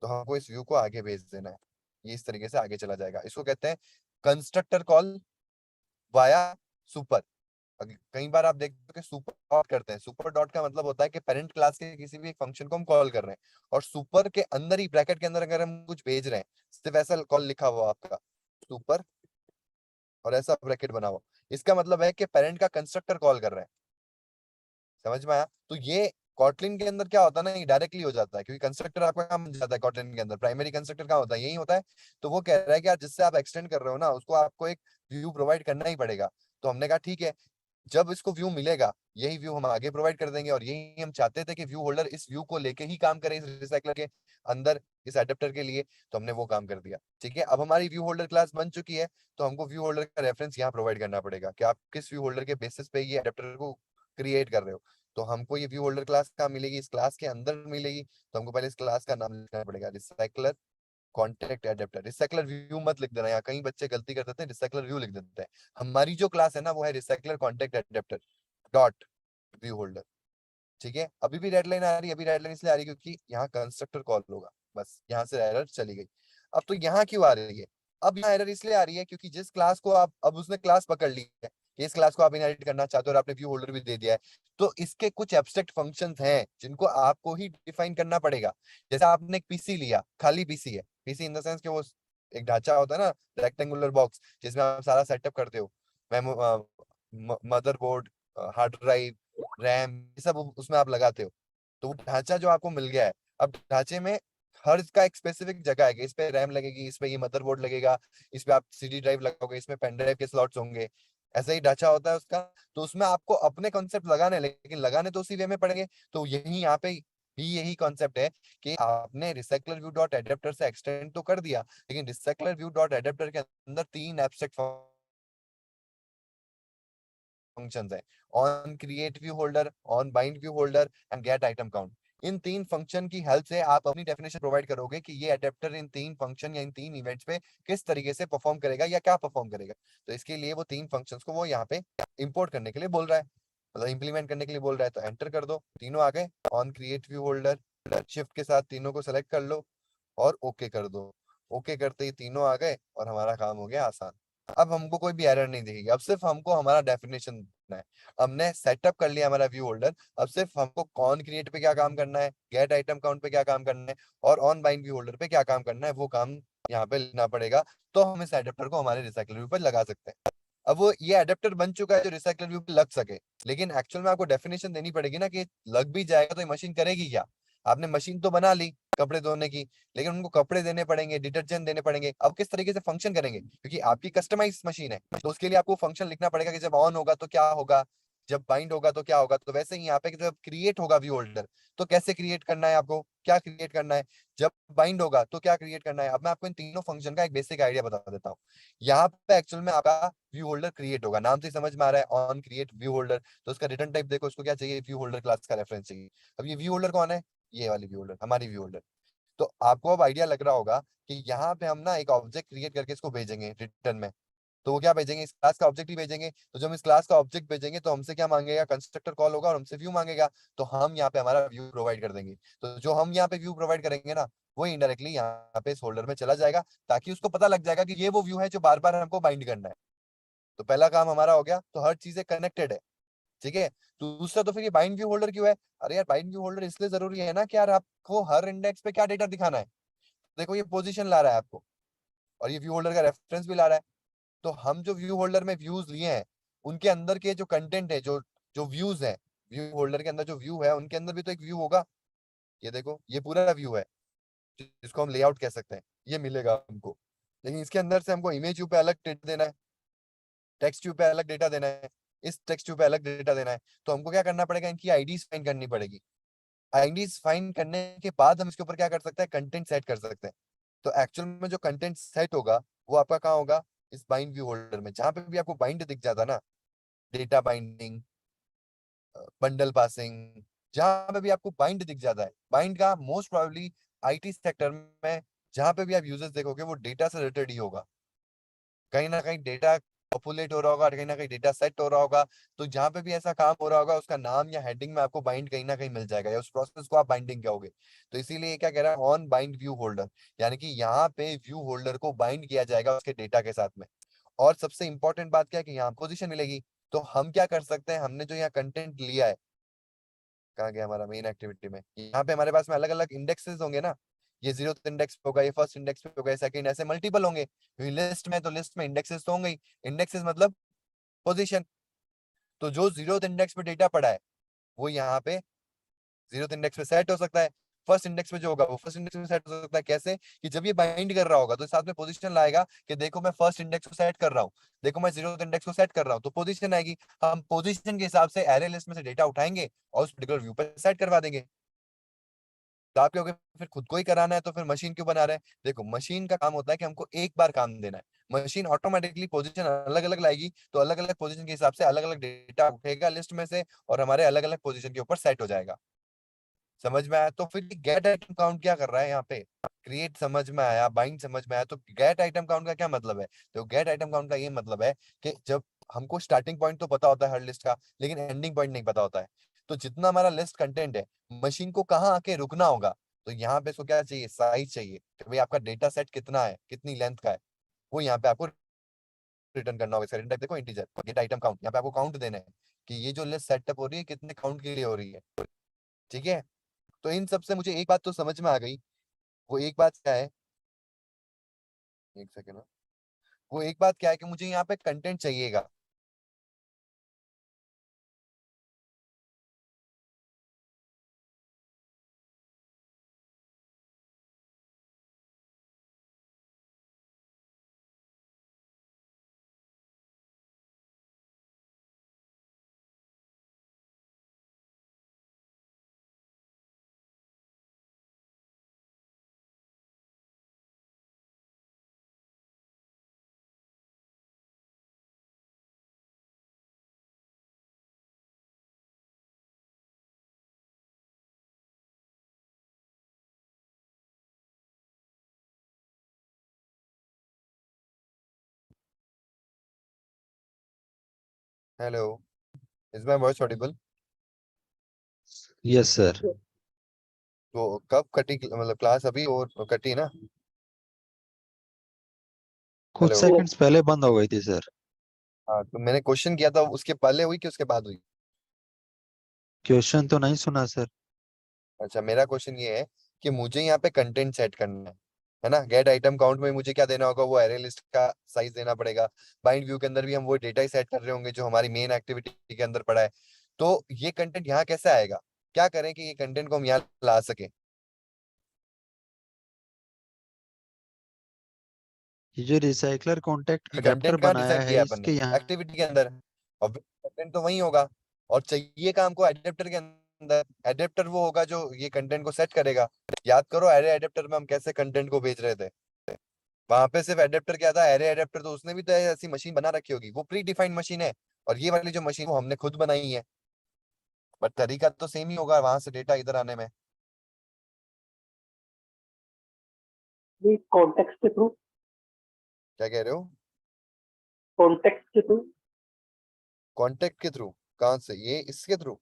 तो हमको इस व्यू को आगे भेज देना है, ये इस तरीके से आगे चला जाएगा। इसको कहते हैं कंस्ट्रक्टर कॉल वाया सुपर। कई बार आप देखते हो कि सुपर डॉट करते हैं। सुपर डॉट का मतलब होता है कि पेरेंट क्लास के किसी भी एक फंक्शन को हम कॉल कर रहे हैं, और सुपर के अंदर ही ब्रैकेट के अंदर अगर हम कुछ भेज रहे हैं, सिर्फ ऐसा कॉल लिखा हुआ आपका सुपर और ऐसा ब्रैकेट बना हुआ, इसका मतलब है कि पेरेंट का कंस्ट्रक्टर कॉल कर रहे हैं। समझ में आया? तो ये कॉटलिन के अंदर क्या होता है ना, ये डायरेक्टली हो जाता है, क्योंकि कंस्ट्रक्टर आपका काम बन जाता है कॉटलिन के अंदर। प्राइमरी कंस्ट्रक्टर कहाँ होता है? यही होता है। तो वो कह रहा है कि यार जिससे आप एक्सटेंड कर रहे हो ना, उसको आपको एक व्यू प्रोवाइड करना ही पड़ेगा। तो हमने कहा ठीक है, जब इसको व्यू मिलेगा यही व्यू हम आगे प्रोवाइड कर देंगे, और यही हम चाहते थे कि व्यू होल्डर इस व्यू को लेके ही काम करे इस रिसाइकलर के अंदर, इस एडेप्टर के लिए। तो हमने वो काम कर दिया। ठीक है, अब हमारी व्यू होल्डर क्लास बन चुकी है, तो हमको व्यू होल्डर का रेफरेंस यहाँ प्रोवाइड करना पड़ेगा कि आप किस व्यू होल्डर के बेसिस पे ये एडेप्टर को क्रिएट कर रहे हो। तो हमको ये व्यू होल्डर क्लास कहाँ मिलेगी? इस क्लास के अंदर मिलेगी। तो हमको पहले इस क्लास का नाम लिखना पड़ेगा, recycler contact adapter. Recycler view मत लिख देना, यहाँ कई बच्चे गलती कर देते हैं, रिसाइकलर व्यू लिख देते हैं। हमारी जो क्लास है ना, वो है recycler contact adapter dot view holder. ठीक है, अभी भी रेड लाइन आ रही है। अभी रेड लाइन इसलिए आ रही है क्योंकि यहाँ कंस्ट्रक्टर कॉल होगा, बस यहाँ से एरर चली गई। अब तो यहाँ क्यों आ रही है? अब यहाँ एरर इसलिए आ रही है क्योंकि जिस क्लास को आप, अब उसने क्लास पकड़ ली है कि इस क्लास को आप इनहेरिट करना चाहते हो, और आपने व्यू होल्डर भी दे दिया है, तो इसके कुछ एब्स्ट्रैक्ट फंक्शंस हैं जिनको आपको ही डिफाइन करना पड़ेगा। जैसे आपने एक पीसी लिया, खाली पीसी है, पीसी इन द सेंस कि वो एक ढांचा होता है ना, रेक्टेंगुलर बॉक्स, जिसमें आप सारा सेटअप करते हो, मदरबोर्ड, हार्ड ड्राइव, रैम, ये सब उसमें आप लगाते हो। तो वो ढांचा जो आपको मिल गया है, अब ढांचे में हर का एक स्पेसिफिक जगह है कि इस पे रैम लगेगी, इस पे ये मदरबोर्ड लगेगा, इस पे आप सीडी ड्राइव लगाओगे, इसमें पेन ड्राइव के स्लॉट्स होंगे। ऐसा ही ढांचा होता है उसका। तो उसमें आपको अपने कॉन्सेप्ट लगाने हैं, लेकिन लगाने तो उसी वे में पड़ेंगे। तो यही यहाँ पे भी यही कॉन्सेप्ट है कि आपने रिसाइकलर व्यू डॉट एडेप्टर से एक्सटेंड तो कर दिया, लेकिन रिसाइकलर व्यू डॉट एडेप्टर के अंदर 3 एब्स्ट्रैक्ट फंक्शंस हैं, on create view holder, on bind view holder and gate item count. In 3 function की हेल्प से आप अपनी डेफिनेशन प्रोवाइड करोगे कि ये एडेप्टर इन 3 फंक्शन या इन 3 इवेंट्स पे किस तरीके से परफॉर्म करेगा या क्या परफॉर्म करेगा। तो इसके लिए वो 3 फंक्शंस को वो यहाँ पे इंपोर्ट करने के लिए बोल रहा है, मतलब इंप्लीमेंट करने के लिए बोल रहा है। तो एंटर कर दो, तीनों आ गए। On create view holder, shift के साथ तीनों को सेलेक्ट कर लो और ओके कर दो। ओके करते ही तीनों आ गए और हमारा काम हो गया आसान। अब हमको कोई भी एरर नहीं दिखेगी, अब सिर्फ हमको हमारा डेफिनेशन देना है। हमने सेटअप कर लिया हमारा व्यू होल्डर, अब सिर्फ हमको कॉन क्रिएट पे क्या काम करना है, गेट आइटम काउंट पे क्या काम करना है, और ऑन बाइंड व्यू होल्डर पे क्या काम करना है, वो काम यहाँ पे लेना पड़ेगा। तो हम इस एडेप्टर को हमारे रिसाइकलर व्यू पर लगा सकते हैं। अब वो ये एडेप्टर बन चुका है जो रिसाइकलर व्यू पे लग सके, लेकिन एक्चुअल में आपको डेफिनेशन देनी पड़ेगी ना कि लग भी जाएगा तो ये मशीन करेगी क्या। आपने मशीन तो बना ली कपड़े धोने की, लेकिन उनको कपड़े देने पड़ेंगे, डिटर्जेंट देने पड़ेंगे, अब किस तरीके से फंक्शन करेंगे, क्योंकि आपकी कस्टमाइज मशीन है। तो उसके लिए आपको फंक्शन लिखना पड़ेगा कि जब ऑन होगा तो क्या होगा, जब बाइंड होगा तो क्या होगा। तो वैसे ही यहाँ पे जब क्रिएट होगा व्यू होल्डर, तो कैसे क्रिएट करना है, आपको क्या क्रिएट करना है, जब बाइंड होगा तो क्या क्रिएट करना है। अब मैं आपको इन तीनों फंक्शन का एक बेसिक आइडिया बता देता हूँ। यहाँ पे एक्चुअल में आपका व्यू होल्डर क्रिएट होगा, नाम से समझ में आ रहा है ऑन क्रिएट व्यू होल्डर। तो उसका रिटर्न टाइप देखो, उसको क्या चाहिए, व्यू होल्डर क्लास का रेफरेंस चाहिए। अब ये व्यू होल्डर कौन है? ये वाली व्यू होल्डर, हमारी व्यू होल्डर। तो आपको अब आइडिया लग रहा होगा कि यहाँ पे हम ना एक ऑब्जेक्ट क्रिएट करके इसको भेजेंगे रिटर्न में। तो वो क्या भेजेंगे, इस क्लास का ऑब्जेक्ट ही भेजेंगे। तो जब हम इस क्लास का ऑब्जेक्ट भेजेंगे तो हमसे क्या मांगेगा, कंस्ट्रक्टर कॉल होगा और हमसे व्यू मांगेगा। तो हम यहाँ पे हमारा व्यू प्रोवाइड कर देंगे। तो जो हम यहाँ पे व्यू प्रोवाइड करेंगे ना, वो इनडायरेक्टली यहाँ पे इस होल्डर में चला जाएगा, ताकि उसको पता लग जाएगा कि ये वो व्यू है जो बार बार हमको बाइंड करना है। तो पहला काम हमारा हो गया, तो हर चीजें कनेक्टेड है। ठीक है, तो दूसरा, तो फिर ये बाइंड व्यू होल्डर क्यों है? अरे यार, बाइंड व्यू होल्डर इसलिए जरूरी है ना कि यार आपको हर इंडेक्स पे क्या डेटा दिखाना है। देखो ये पोजीशन ला रहा है आपको, और ये व्यू होल्डर का रेफरेंस भी ला रहा है। तो हम जो व्यू होल्डर में व्यूज लिए हैं, उनके अंदर के जो कंटेंट है, जो जो व्यूज है, व्यू होल्डर के अंदर जो व्यू है, उनके अंदर भी तो एक व्यू होगा। ये देखो, ये पूरा व्यू है जिसको हम लेआउट कह सकते हैं, ये मिलेगा हमको। लेकिन इसके अंदर से हमको इमेज व्यू पे अलग डेटा देना है, टेक्स्ट व्यू पे अलग डेटा देना है, इस टेक्स्ट व्यू पे अलग डेटा देना है। तो हमको क्या करना पड़ेगा, इनकी आईडीज फाइंड करनी पड़ेगी। आईडीज फाइंड करने के बाद हम इसके ऊपर क्या कर सकते हैं, कंटेंट सेट कर सकते हैं। तो एक्चुअल में जो कंटेंट सेट होगा, वो आपका कहाँ होगा, इस बाइंड व्यू होल्डर में। जहां पे भी आपको बाइंड दिख जाता ना, डेटा बाइंडिंग, बंडल पासिंग, जहां पे भी आपको बाइंड दिख जाता है, बाइंड का मोस्ट प्रोबेबली आईटी सेक्टर में जहां पे भी आप यूजर्स देखोगे वो डेटा से रिलेटेड ही होगा। कहीं ना कहीं डेटा पॉपुलेट हो रहा होगा, कहीं ना कहीं डेटा सेट हो रहा होगा। तो जहां पे भी ऐसा काम हो रहा होगा उसका नाम या हेडिंग में आपको बाइंड कहीं ना कहीं मिल जाएगा, या उस प्रोसेस को आप बाइंडिंग कहोगे। तो इसीलिए ये क्या कह रहा है, ऑन बाइंड व्यू होल्डर, यानी कि यहाँ पे व्यू होल्डर को बाइंड किया जाएगा उसके डेटा के साथ में। और सबसे इंपॉर्टेंट बात क्या है कि यहाँ पोजीशन मिलेगी। तो हम क्या कर सकते हैं, हमने जो यहाँ कंटेंट लिया है, कहाँ गया हमारा मेन एक्टिविटी में, यहाँ पे हमारे पास में अलग अलग इंडेक्सेस होंगे ना। ये 0th इंडेक्स पे होगा, ये फर्स्ट इंडेक्स पे होगा, सेकंड, ऐसे मल्टीपल होंगे क्योंकि लिस्ट में, तो लिस्ट में इंडेक्सेस तो होंगे ही। इंडेक्सेस मतलब पोजीशन। तो जो 0th इंडेक्स पे डेटा पड़ा है वो यहाँ पे 0th इंडेक्स पे सेट हो सकता है। फर्स्ट इंडेक्स पे जो होगा वो फर्स्ट इंडेक्स पे सेट हो सकता है। कैसे कि जब ये बाइंड कर रहा होगा तो साथ में पोजीशन लाएगा कि देखो मैं फर्स्ट इंडेक्स को सेट कर रहा हूँ, देखो मैं 0th इंडेक्स को सेट कर रहा हूँ, तो पोजीशन आएगी। हम पोजीशन के हिसाब से एरे लिस्ट में से डेटा उठाएंगे और उस पर्टिकुलर व्यू पे सेट करवा देंगे। तो आप कहोगे फिर खुद को ही कराना है तो फिर मशीन क्यों बना रहे हैं। देखो मशीन का काम होता है कि हमको एक बार काम देना है। मशीन ऑटोमेटिकली पोजीशन अलग अलग लाएगी, तो अलग अलग पोजीशन के हिसाब से अलग अलग डेटा उठेगा लिस्ट में से और हमारे अलग अलग पोजीशन के ऊपर सेट हो जाएगा। समझ में आया। तो फिर गेट आइटम काउंट क्या कर रहा है यहाँ पे, क्रिएट समझ में आया, बाइंड समझ में आया। तो गेट आइटम काउंट का क्या मतलब है, तो गेट आइटम काउंट का ये मतलब है कि जब हमको स्टार्टिंग पॉइंट तो पता होता है हर लिस्ट का, लेकिन एंडिंग पॉइंट नहीं पता होता है। तो जितना हमारा लिस्ट कंटेंट है, मशीन को कहाँ आके रुकना होगा, तो यहाँ पे इसको क्या चाहिए, साइज चाहिए कि भाई आपका डेटा सेट कितना है, कितनी लेंथ का है, वो यहाँ पे आपको रिटर्न करना होगा। इसका रिटर्न देखो इंटीजर गेट आइटम काउंट, यहाँ पे आपको काउंट देना है कि ये जो लिस्ट सेटअप हो रही है कितने काउंट के लिए हो रही है। ठीक है। तो इन सब से मुझे एक बात तो समझ में आ गई। वो एक बात क्या है, एक सेकेंड, वो एक बात क्या है कि मुझे यहाँ पे कंटेंट चाहिएगा। Hello, is my voice Audible? Yes sir. तो कब कटी, मतलब क्लास अभी और कटी ना? कुछ हेलो। सेकंड्स पहले बंद हो गई थी सर। हाँ, तो मैंने क्वेश्चन किया था उसके पहले हुई कि उसके बाद हुई? क्वेश्चन तो नहीं सुना सर। अच्छा, मेरा क्वेश्चन ये है कि मुझे यहाँ पे कंटेंट सेट करना है ना। गेट आइटम काउंट में मुझे क्या देना होगा, वो एरे लिस्ट का साइज देना पड़ेगा। बाइंड व्यू के अंदर भी हम वो डेटा ही सेट कर रहे होंगे जो हमारी मेन एक्टिविटी के अंदर पड़ा है। तो ये कंटेंट यहाँ कैसे आएगा, क्या करें कि ये कंटेंट को हम यहाँ ला सके। ये जो रिसाइकलर कॉन्टेक्ट कि अडेप्टर कंटेंट कहाँ बनाया डिसाइड है किया है अपन ने, इसके यहाँ। एक्टिविटी के अंदर। और कंटेंट तो वही होगा, और चाहिए काम को एडेप्टर के अंदर। एडेप्टर वो होगा जो ये कंटेंट को सेट करेगा। याद करो एरे एडेप्टर में हम कैसे कंटेंट को भेज रहे थे। वहां पे सिर्फ एडेप्टर क्या था, एरे एडेप्टर, तो उसने भी तो ऐसी मशीन बना रखी होगी, वो प्री डिफाइंड मशीन है। और ये वाली जो मशीन वो हमने खुद बनाई है, बट तरीका तो सेम ही होगा वहां से डेटा इधर आने में। ये कॉन्टेक्स्ट के थ्रू, क्या कह रहे हो? कॉन्टेक्स्ट के थ्रू। कॉन्टेक्ट के थ्रू? कहाँ से, ये इसके थ्रू?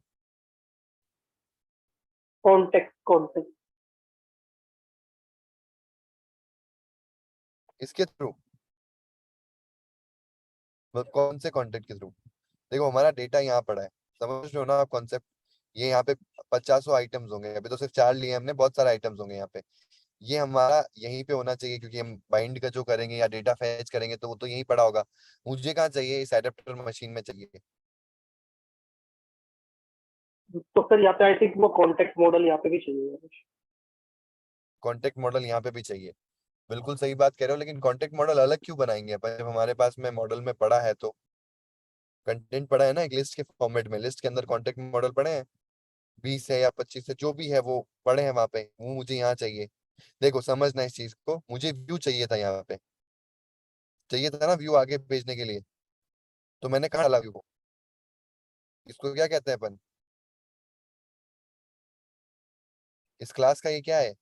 Context context. इसके थ्रू? मतलब कौन से कॉन्टेक्ट के थ्रू? देखो हमारा डेटा यहाँ पड़ा है, समझ रहे हो ना आप कॉन्सेप्ट। ये यहाँ पे 50 आइटम्स होंगे, अभी तो सिर्फ 4 लिए हमने, बहुत सारे आइटम्स होंगे यहाँ पे। ये हमारा यहीं पे होना चाहिए क्योंकि हम बाइंड का जो करेंगे या डेटा फैच करेंगे तो वो तो यहीं पड़ा होगा। मुझे कहाँ चाहिए, इस एडेप्टर मशीन में चाहिए। तो फिर यहाँ पे आई थिंक वो कॉन्टेक्स्ट मॉडल यहाँ पे भी चाहिए। कॉन्टेक्ट मॉडल यहाँ पे भी चाहिए। बिल्कुल सही बात कह रहे हो, लेकिन कॉन्टेक्ट मॉडल अलग क्यों बनाएंगे अपन जब हमारे पास में मॉडल में पड़ा है तो। कंटेंट पड़ा है ना एक लिस्ट के फॉर्मेट में, लिस्ट के अंदर कॉन्टेक्ट मॉडल पड़े हैं, 20 है या 25 है जो भी है वो पड़े हैं वहां पे, वो मुझे यहाँ चाहिए। देखो समझना इस चीज को, मुझे व्यू चाहिए था यहाँ पे, चाहिए था ना व्यू आगे भेजने के लिए। तो मैंने कहा डाला व्यू को, इसको क्या कहते हैं अपन, इस क्लास का ये क्या है,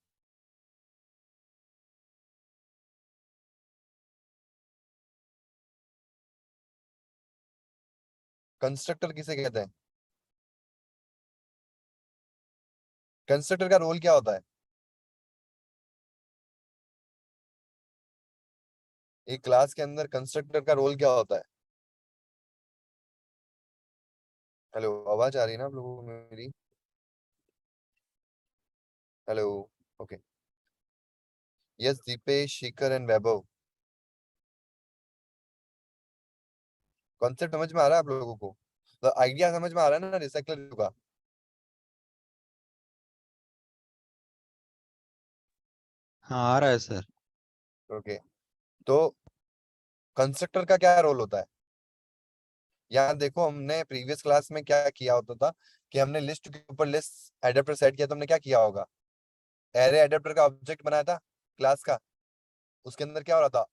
कंस्ट्रक्टर किसे कहते हैं? कंस्ट्रक्टर का रोल क्या होता है? एक क्लास के अंदर कंस्ट्रक्टर का रोल क्या होता है? हेलो, आवाज आ रही है ना आप लोगों को मेरी? Hello. Okay. Yes Deepesh, Shikhar and Vaibhav, concept समझ में आ रहा है आप लोगों को? तो आइडिया समझ में आ रहा है ना रिसाइकलर का? हाँ आ रहा है सर। ओके। तो कंस्ट्रक्टर का क्या रोल होता है? यहाँ देखो, हमने प्रीवियस क्लास में क्या किया होता था कि हमने लिस्ट के ऊपर लिस्ट एडेप्टर सेट किया, तो हमने क्या किया होगा? एरे एडेप्टर का ऑब्जेक्ट बनाया था क्लास का। उसके अंदर क्या हो रहा था?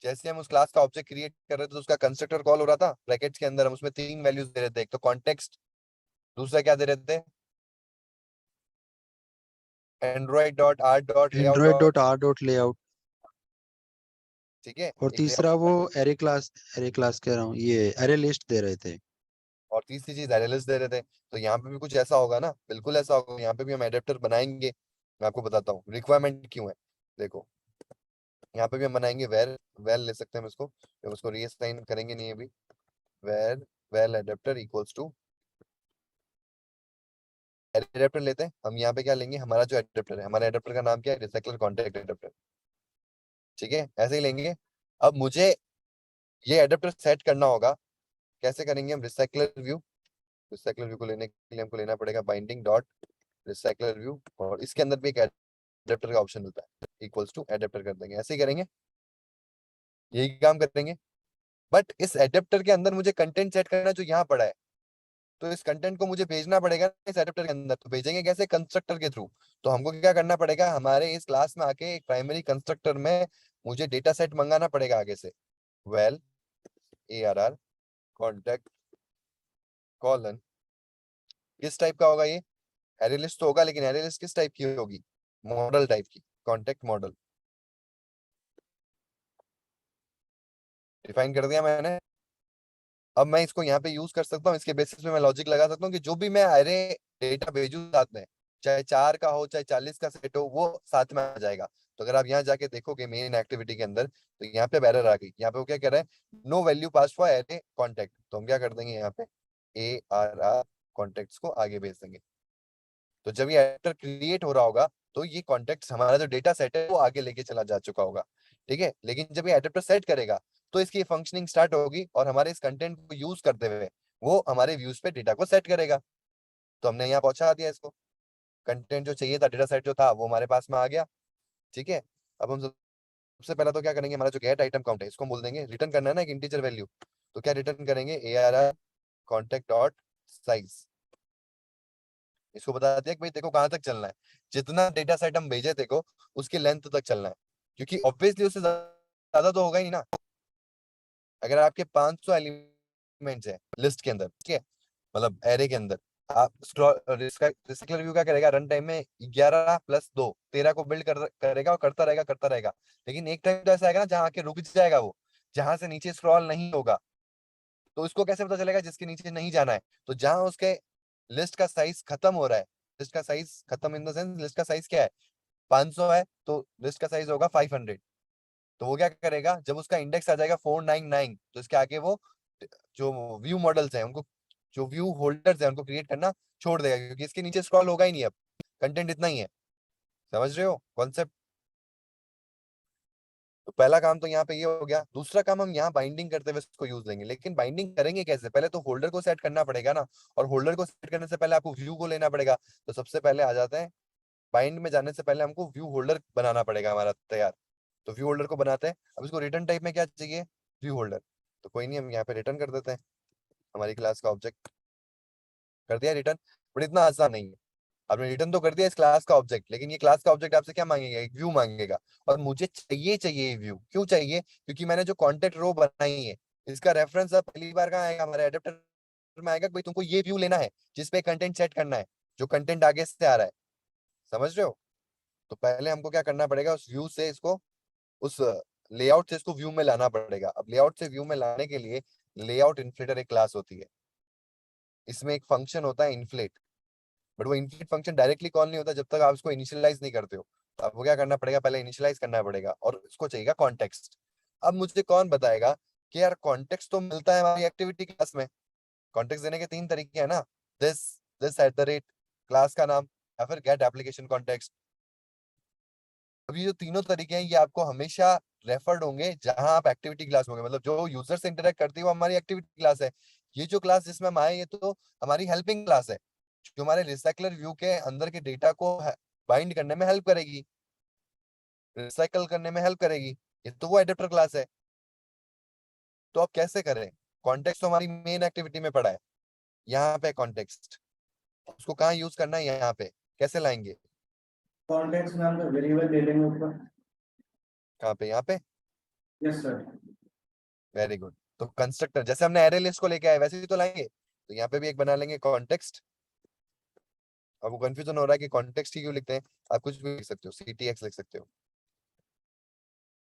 जैसे हम उस क्लास का ऑब्जेक्ट क्रिएट कर रहे थे तो उसका कंस्ट्रक्टर कॉल हो रहा था ब्रैकेट्स के अंदर। हम उसमें तीन वैल्यूज दे रहे थे, एक तो कॉन्टेक्स्ट, दूसरा क्या दे रहे थे? Android dot art dot layout Android dot. Dot R dot layout, ठीक है, और एक तीसरा वो लेआउट। एरे क्लास कह रहा हूँ, ये एरे लिस्ट दे रहे थे। और तीसरी चीज एनालिस्ट दे रहे थे। तो यहाँ पे भी कुछ ऐसा होगा ना, बिल्कुल ऐसा होगा। यहाँ पे भी हम एडेप्टर बनाएंगे। मैं आपको बताता हूँ रिक्वायरमेंट क्यों है। देखो, यहाँ पे भी हम बनाएंगे वेर, वेल ले सकते हैं हम इसको, हम उसको रीअसाइन करेंगे नहीं अभी। Var val adapter equals to adapter लेते हैं हम। यहाँ पे क्या लेंगे? हमारा जो एडेप्टर है, हमारे एडेप्टर का नाम क्या है? Recycler contact adapter. ठीक है, ऐसे ही लेंगे। अब मुझे ये एडेप्टर सेट करना होगा। कैसे करेंगे हम? रिसाइकलर व्यू, रिसाइकलर व्यू को लेने के लिए हमको लेना पड़ेगा बाइंडिंग डॉट रिसाइकलर व्यू, और इसके अंदर भी एक एडेप्टर का ऑप्शन मिलता है, इक्वल्स टू एडेप्टर कर देंगे। ऐसे ही करेंगे, यही काम करेंगे। बट इस एडेप्टर के अंदर मुझे कंटेंट सेट करना जो यहाँ पड़ा है, तो इस कंटेंट को मुझे भेजना पड़ेगा इस एडेप्टर के अंदर। तो भेजेंगे कैसे? कंस्ट्रक्टर के थ्रू। तो हमको क्या करना पड़ेगा? हमारे इस क्लास में आके एक प्राइमरी कंस्ट्रक्टर में मुझे डेटा सेट मंगाना पड़ेगा आगे से। वेल ARR कॉन्टेक्ट कॉलन, किस टाइप का होगा ये? एरे लिस्ट तो होगा, लेकिन एरे लिस्ट किस टाइप की होगी? मॉडल टाइप की, कॉन्टेक्ट मॉडल। डिफाइन कर दिया मैंने। अब मैं इसको यहाँ पे यूज कर सकता हूँ, इसके बेसिस पे मैं लॉजिक लगा सकता हूँ कि जो भी मैं अरे डेटा भेजू साथ में, चाहे 4 का हो चाहे 40 का सेट हो, वो साथ में आ जाएगा। तो अगर आप यहाँ जाके देखोगे मेन एक्टिविटी के अंदर, तो यहाँ पे एरर आ गई। यहाँ पे वो क्या कह रहा है? No value pass for array contact. तो हम क्या कर देंगे? यहाँ पे ARR कॉन्टेक्ट्स को आगे भेज देंगे। तो जब ये एडिटर क्रिएट हो रहा होगा, तो ये कॉन्टेक्ट हमारा जो डेटा सेट है वो आगे लेके चला जा चुका होगा। ठीक है, लेकिन जब ये एडिटर सेट करेगा तो इसकी फंक्शनिंग स्टार्ट होगी, और हमारे इस कंटेंट को यूज करते हुए वो हमारे व्यूज पे डेटा को सेट करेगा। तो हमने यहाँ पहुंचा दिया इसको। कंटेंट जो चाहिए था, डेटा सेट जो था, वो हमारे पास में आ गया। ठीक है, अब हम सबसे पहला तो क्या करेंगे? हमारा जो गेट आइटम काउंट है, इसको हम बोल देंगे, रिटर्न करना है ना एक इंटीजर वैल्यू। तो क्या रिटर्न करेंगे? ARR contact dot size. इसको बता दिया कि भाई देखो कहाँ तक चलना है, जितना डेटा सेट हम भेजे देखो उसकी लेंथ तक चलना है, क्योंकि ऑब्वियसली उससे ज्यादा तो होगा ही ना। अगर आपके 500 एलिमेंट्स है लिस्ट के अंदर, ठीक है, मतलब एरे के अंदर, आप रिसाइकलर व्यू क्या करेगा? रन टाइम में 11 + 2 13 को बिल्ड करेगा, और करता रहेगा। लेकिन एक टाइम तो ऐसा आएगा ना जहाँ आके रुक जाएगा वो, जहां से नीचे स्क्रॉल नहीं होगा। तो उसको कैसे पता चलेगा जिसके नीचे नहीं जाना है? तो जहां उसके लिस्ट का साइज खत्म हो रहा है, लिस्ट का साइज खत्म इन द सेंस, लिस्ट का साइज क्या है? 500 है, तो लिस्ट का साइज होगा 500। तो वो क्या करेगा? जब उसका इंडेक्स आ जाएगा 499, तो इसके आगे वो जो व्यू मॉडल्स हैं उनको, जो व्यू होल्डर्स हैं उनको क्रिएट करना छोड़ देगा, क्योंकि इसके नीचे स्क्रॉल होगा ही नहीं। अब कंटेंट इतना ही है। समझ रहे हो कॉन्सेप्ट? तो पहला काम तो यहाँ पे ये हो गया। दूसरा काम, हम यहाँ बाइंडिंग करते हुए इसको यूज लेंगे। लेकिन बाइंडिंग करेंगे कैसे? पहले तो होल्डर को सेट करना पड़ेगा ना, और होल्डर को सेट करने से पहले आपको व्यू को लेना पड़ेगा। तो सबसे पहले आ जाते हैं, बाइंड में जाने से पहले हमको व्यू होल्डर बनाना पड़ेगा हमारा तैयार। तो व्यू होल्डर को बनाते हैं। अब इसको रिटर्न टाइप में क्या चाहिए? View holder. तो कोई नहीं, हम यहाँ पे रिटर्न कर देते हैं हमारी क्लास का ऑब्जेक्ट। कर दिया रिटर्न। बट इतना आसान नहीं है। आपने रिटर्न तो कर दिया इस क्लास का ऑब्जेक्ट, लेकिन ये क्लास का ऑब्जेक्ट आपसे क्या मांगेगा? एक व्यू मांगेगा। और मुझे चाहिए व्यू। क्यों चाहिए? क्योंकि मैंने जो कॉन्टेक्ट रो बनाई है, इसका रेफरेंस अब पहली बार कहाँ आएगा? हमारे एडेप्टर में आएगा कि भाई तुमको ये व्यू लेना है जिसपे कंटेंट सेट करना है, जो कंटेंट आगे से आ रहा है। समझ रहे हो? तो पहले हमको क्या करना पड़ेगा? उस व्यू से इसको, उस लेआउट से इसको व्यू में लाना पड़ेगा। अब लेआउट से व्यू में लाने के लिए लेआउट इन्फ्लेटर एक क्लास होती है। इसमें एक फंक्शन होता है इन्फ्लेट, बट वो इन्फ्लेट फंक्शन डायरेक्टली कॉल नहीं होता जब तक आप इसको इनिशियलाइज नहीं करते हो। तो आपको क्या करना पड़ेगा, पहले इनिशियलाइज करना पड़ेगा और इसको चाहिएगा कॉन्टेक्स्ट। अब मुझे कौन बताएगा कि यार कॉन्टेक्स्ट तो मिलता है हमारी एक्टिविटी क्लास में। कॉन्टेक्स्ट देने के 3 तरीके हैं ना, this, this at the rate, class का नाम, या फिर गेट एप्लीकेशन कॉन्टेक्स्ट। अब ये जो तीनों तरीके हैं ये आपको हमेशा रेफर्ड होंगे जहां आप एक्टिविटी क्लास में होंगे, मतलब जो यूजर से इंटरेक्ट करती है वो हमारी एक्टिविटी क्लास है। ये जो क्लास जिसमें हम आए ये तो हमारी हेल्पिंग क्लास है, जो हमारे रिसाइकलर व्यू के अंदर के डेटा को बाइंड करने में हेल्प करेगी, रिसाइकल करने में हेल्प करेगी। ये तो वो एडेप्टर क्लास है। तो अब कैसे करें, कॉन्टेक्स्ट तो हमारी मेन एक्टिविटी में पड़ा है, यहाँ पे कॉन्टेक्स्ट, उसको कहाँ यूज करना है, यहाँ पे कैसे लाएंगे, कॉन्टेक्स्ट नाम का वेरिएबल ले लेंगे ऊपर। कहाँ पे, यहाँ पे। Yes sir. Very good. तो कंस्ट्रक्टर जैसे हमने एरे लिस्ट को लेके आए वैसे ही तो लाएंगे, तो यहाँ पे भी एक बना लेंगे कॉन्टेक्स्ट। अब वो कंफ्यूजन हो रहा है कि कॉन्टेक्स्ट ही क्यों लिखते हैं, आप कुछ भी लिख सकते हो, CTX लिख सकते हो।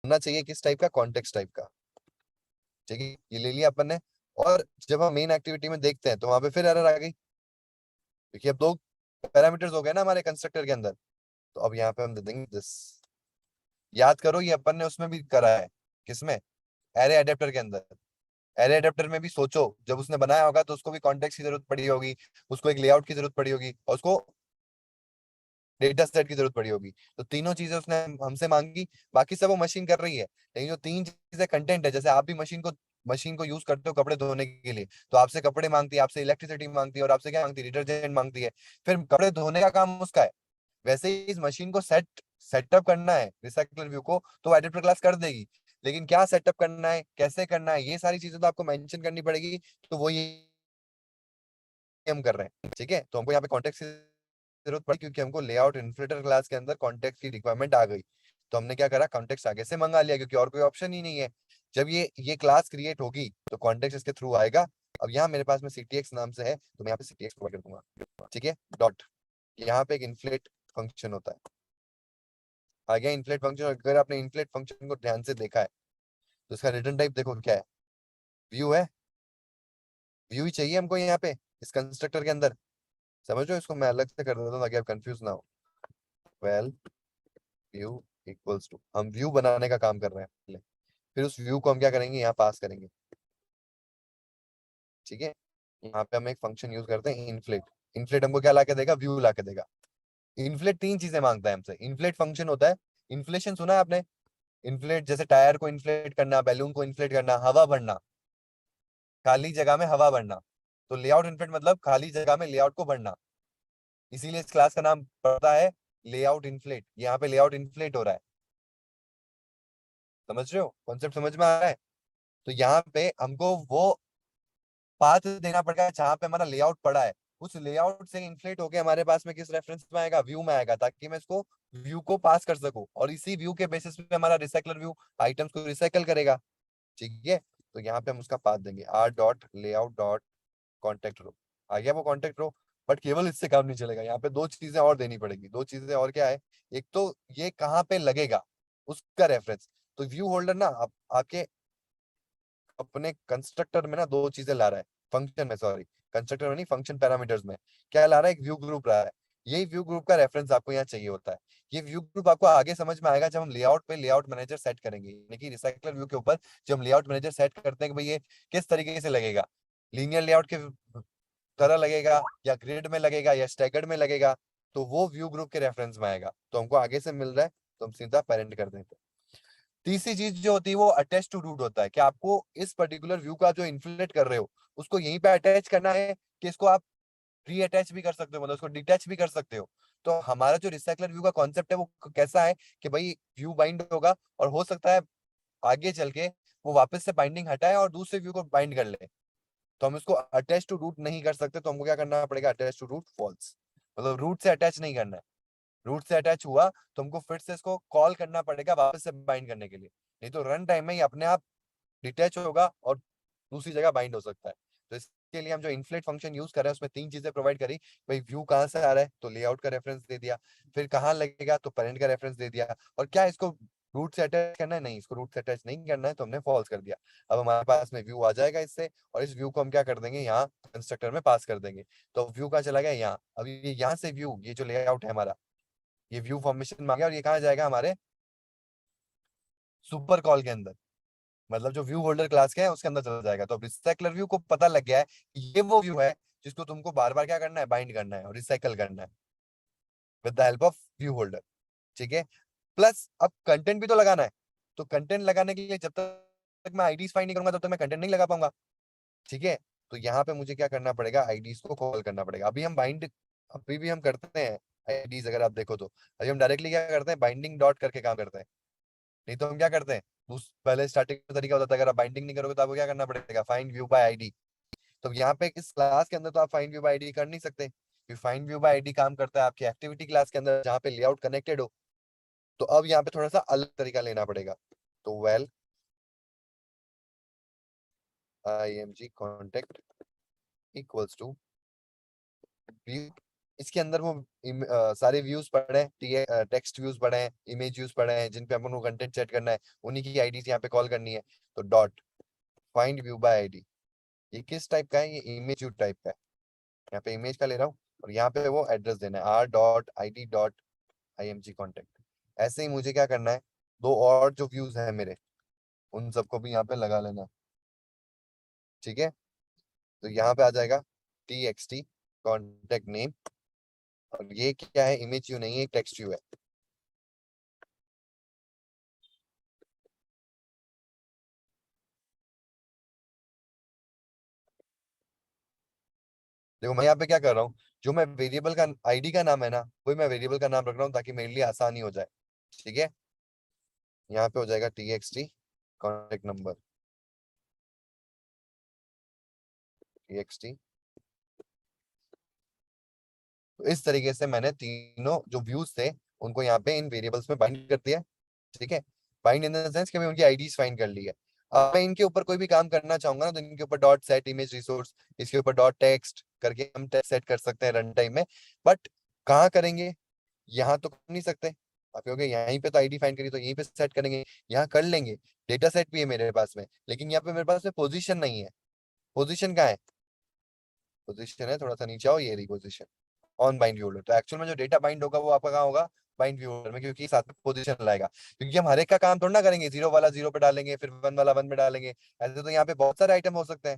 होना चाहिए किस टाइप का, कॉन्टेक्स्ट टाइप का। ठीक है, ये ले लिया अपन ने। और जब हम मेन एक्टिविटी में देखते हैं तो वहां पे फिर एरर आ गई, क्योंकि अब 2 पैरामीटर्स हो गए ना हमारे कंस्ट्रक्टर के अंदर। तो अब यहाँ पे हम दे देंगे दिस। याद करो ये अपन ने उसमें भी करा है, किसमें, एरे एडेप्टर के अंदर। एरे एडेप्टर में भी सोचो जब उसने बनाया होगा तो उसको भी कॉन्टेक्स्ट की जरूरत पड़ी होगी, उसको एक लेआउट की जरूरत पड़ी होगी, और उसको डेटा सेट की जरूरत पड़ी होगी। तो तीनों चीजें उसने हमसे मांगी, बाकी सब वो मशीन कर रही है, लेकिन जो 3 चीजें कंटेंट है, जैसे आप भी मशीन को यूज करते हो कपड़े धोने के लिए, तो आपसे कपड़े मांगती है, आपसे इलेक्ट्रिसिटी मांगती है, और आपसे क्या मांगती है, डिटर्जेंट मांगती है। फिर कपड़े धोने का काम उसका है, वैसे ही इस मशीन को सेटअप करना है रिसाइकलर व्यू को, तो एडेप्टर क्लास कर देगी। लेकिन क्या सेटअप करना है, कैसे करना है, ये सारी चीजें तो आपको मेंशन करनी पड़ेगी। तो वो ये हम कर रहे हैं। ठीक है, तो हमको यहाँ पे कॉन्टेक्स्ट की जरूरत पड़ी, क्योंकि हमको लेआउट इन्फ्लेटर क्लास के अंदर कॉन्टेक्स्ट की रिक्वायरमेंट आ गई। तो हमने क्या करा, कॉन्टेक्स्ट आगे से मंगा लिया, क्योंकि और कोई ऑप्शन ही नहीं है। जब ये क्लास क्रिएट होगी तो कॉन्टेक्स्ट इसके थ्रू आएगा। अब यहाँ मेरे पास में CTX नाम से है, तो मैं यहाँ पे CTX प्रोवाइड कर दूंगा। ठीक है, डॉट, यहाँ पे एक इन्फ्लेट फंक्शन होता है। आ गया इन्फ्लेट फंक्शन। अगर आपने इन्फ्लेट फंक्शन को ध्यान से देखा है तो इसका रिटर्न टाइप देखो क्या है, व्यू है। व्यू ही चाहिए हमको यहाँ पे इस कंस्ट्रक्टर के अंदर। समझो, इसको मैं अलग से कर देता हूँ ताकि आप कंफ्यूज ना हो। वेल व्यू इक्वल्स टू, हम व्यू बनाने का काम कर रहे हैं पहले, फिर उस व्यू को हम क्या करेंगे, यहाँ पास करेंगे। ठीक है, यहाँ पे हम एक फंक्शन यूज करते हैं इन्फ्लेट। इन्फ्लेट हमको क्या ला के देगा, व्यू ला के देगा। इन्फ्लेट 3 चीजें मांगता है हमसे। इन्फ्लेट फंक्शन होता है, इन्फ्लेशन सुना है आपने, इन्फ्लेट जैसे टायर को इन्फ्लेट करना, बैलून को इन्फ्लेट करना, हवा भरना, खाली जगह में हवा भरना। तो लेआउट इन्फ्लेट मतलब खाली जगह में लेआउट को भरना, इसीलिए इस क्लास का नाम पड़ता है लेआउट इन्फ्लेट। यहाँ पे लेआउट इन्फ्लेट हो रहा है, समझ रहे हो, कॉन्सेप्ट समझ में आ रहा है। तो यहाँ पे हमको वो पाथ देना पड़ेगा जहाँ पे हमारा लेआउट पड़ा है, उस लेआउट से इन्फ्लेट होके हमारे पास में किस रेफरेंस में आएगा, व्यू में आएगा, ताकि मैं इसको व्यू को पास कर सकूं, और इसी व्यू के बेसिस पे हमारा रिसाइकलर व्यू आइटम्स को रिसाइकल करेगा। ठीक है, तो यहाँ पे हम उसका पाथ देंगे r.layout.contact रो। आ गया वो कॉन्टेक्ट रो। बट केवल इससे काम नहीं चलेगा, यहाँ पे 2 चीजें और देनी पड़ेगी। 2 चीजें और क्या है, एक तो ये कहाँ पे लगेगा उसका रेफरेंस। तो व्यू होल्डर ना आपके अपने कंस्ट्रक्टर में ना 2 चीजें ला रहा है, फंक्शन में, सॉरी, कंस्ट्रक्टर में नहीं, फंक्शन पैरामीटर्स में। क्या ला रहा है, एक व्यू ग्रुप ला रहा है। यही व्यू ग्रुप का रेफरेंस आपको यहाँ चाहिए होता है। ये व्यू ग्रुप आपको आगे समझ में आएगा जब हम लेआउट पे लेआउट मैनेजर सेट करेंगे, यानी कि रिसाइकलर व्यू के ऊपर जब हम लेआउट मैनेजर सेट करते हैं कि भाई ये किस तरीके से लगेगा, लीनियर लेआउट के तरह लगेगा, या ग्रिड में लगेगा, या स्टैगर्ड में लगेगा, तो वो व्यू ग्रुप के रेफरेंस में आएगा। तो हमको आगे से मिल रहा है तो हम सीधा पेरेंट कर देते हैं। तीसरी चीज जो होती है वो अटैच टू रूट होता है, कि आपको इस पर्टिकुलर व्यू का जो इन्फ्लेट कर रहे हो उसको यहीं पे अटैच करना है, कि इसको आप री अटैच भी कर सकते हो, मतलब उसको डिटैच भी कर सकते हो। तो हमारा जो रिसाइकलर व्यू का कॉन्सेप्ट है वो कैसा है कि भाई व्यू बाइंड होगा, और हो सकता है आगे चल के वो वापस से बाइंडिंग हटाए और दूसरे व्यू को बाइंड कर ले। तो हम इसको अटैच टू रूट नहीं कर सकते, तो हमको क्या करना पड़ेगा, अटैच टू रूट फॉल्स, मतलब रूट से अटैच नहीं करना है। रूट से अटैच हुआ तो हमको फिर से इसको कॉल करना पड़ेगा वापस से बाइंड करने के लिए, नहीं तो रन टाइम में ही अपने आप डिटैच होगा और दूसरी जगह बाइंड हो सकता है। तो इसके लिए हम जो इन्फ्लेट फंक्शन यूज कर रहे हैं उसमें 3 चीजें प्रोवाइड करी। भाई व्यू कहाँ से आ रहा है तो लेआउट का रेफरेंस दे दिया, फिर कहाँ लगेगा तो पेरेंट का रेफरेंस दे दिया, और क्या इसको रूट से अटैच करना है, नहीं, इसको रूट से अटैच नहीं करना है, तो हमने फॉल्स कर दिया। अब हमारे पास में व्यू आ जाएगा इससे, और इस व्यू को हम क्या कर देंगे, यहाँ कंस्ट्रक्टर में पास कर देंगे। तो व्यू कहाँ चला गया, यहाँ। अब ये यहाँ से व्यू, ये जो लेआउट है हमारा, ये व्यू फॉर्मेशन में आ गया, और ये कहाँ जाएगा, हमारे सुपर कॉल के अंदर, मतलब जो व्यू होल्डर क्लास के है उसके अंदर चला जाएगा। तो अब रिसाइकलर व्यू को पता लग गया है कि ये वो व्यू है जिसको तुमको बार बार क्या करना है, बाइंड करना है और रिसाइकल करना है with the help of view holder. ठीक है, प्लस अब कंटेंट भी तो लगाना है। तो कंटेंट लगाने के लिए जब तक मैं आईडीज फाइंड नहीं करूंगा तब तक मैं कंटेंट नहीं लगा पाऊंगा। ठीक है, तो यहाँ पे मुझे क्या करना पड़ेगा, आईडीज को कॉल करना पड़ेगा। अभी भी हम करते हैं आईडीज, अगर आप देखो तो अभी हम डायरेक्टली क्या करते हैं, बाइंडिंग डॉट करके काम करते हैं। नहीं तो हम क्या करते हैं, पहले स्टार्टिंग का तरीका होता था, अगर आप बाइंडिंग नहीं करोगे तो आपको क्या करना पड़ेगा, फाइंड व्यू बाय आईडी। तो यहाँ पे इस क्लास के अंदर तो आप फाइंड व्यू बाय आईडी कर नहीं सकते, क्योंकि फाइंड व्यू बाय आईडी काम करता है आपकी एक्टिविटी क्लास के अंदर जहाँ पे लेआउट कनेक्टेड हो। तो अब यहाँ पे थोड़ा सा अलग तरीका लेना पड़ेगा। तो val img contact equals to view, इसके अंदर वो सारे व्यूज पड़े हैं, टेक्स्ट व्यूज पड़े हैं, इमेज व्यूज पड़े हैं, जिन पे अपन को कंटेंट सेट करना है, उन्हीं की आईडीज यहाँ पे कॉल करनी है। तो dot find view bye ID, ये किस टाइप का है, ये इमेज व्यू टाइप का है। यहाँ पे इमेज का ले रहा हूँ, और यहाँ पे वो एड्रेस देना है r.id.img contact। ऐसे ही मुझे क्या करना है, दो और जो व्यूज है मेरे, उन सबको भी यहाँ पे लगा लेना है। ठीक है, तो यहाँ पे आ जाएगा txt कॉन्टेक्ट नेम, और ये क्या है, इमेज व्यू नहीं है, टेक्स्ट व्यू है। देखो मैं यहाँ पे क्या कर रहा हूँ, जो मैं वेरिएबल का आईडी का नाम है ना, वही मैं वेरिएबल का नाम रख रहा हूँ ताकि मेरे लिए आसानी हो जाए। ठीक है, यहाँ पे हो जाएगा txt कॉन्टेक्ट नंबर, txt। तो इस तरीके से मैंने तीनों जो व्यूज थे उनको यहाँ पे इन वेरिएबल्स में बाइंड कर दिया। ठीक है, बाइंड इन द सेंस कि मैं उनकी आईडीज फाइंड कर ली है। अब मैं इनके ऊपर कोई भी काम करना चाहूंगा ना, तो इनके ऊपर डॉट सेट इमेज रिसोर्स, इसके ऊपर डॉट टेक्स्ट करके हम टेक्स्ट सेट कर सकते हैं रन टाइम में। बट कहाँ करेंगे, यहाँ तो कर नहीं सकते। आप कहोगे यहीं पे तो आईडी फाइंड करी तो यहीं पे सेट करेंगे, यहाँ कर लेंगे। डेटा सेट भी है मेरे पास में, लेकिन यहाँ पे मेरे पास में पोजीशन नहीं है। पोजीशन कहाँ है, पोजीशन है थोड़ा सा नीचे आओ, ये रही position on bind view holder. तो एक्चुअल में जो डेटा बाइंड होगा वो आपका कहाँ होगा, बाइंड व्यू होल्डर में, क्योंकि साथ में पोजीशन लाएगा। क्योंकि हम हर एक का काम थोड़ा ना करेंगे, जीरो वाला जीरो पे डालेंगे, फिर वन वाला वन में डालेंगे। ऐसे तो यहाँ पे बहुत सारे आइटम हो सकते हैं,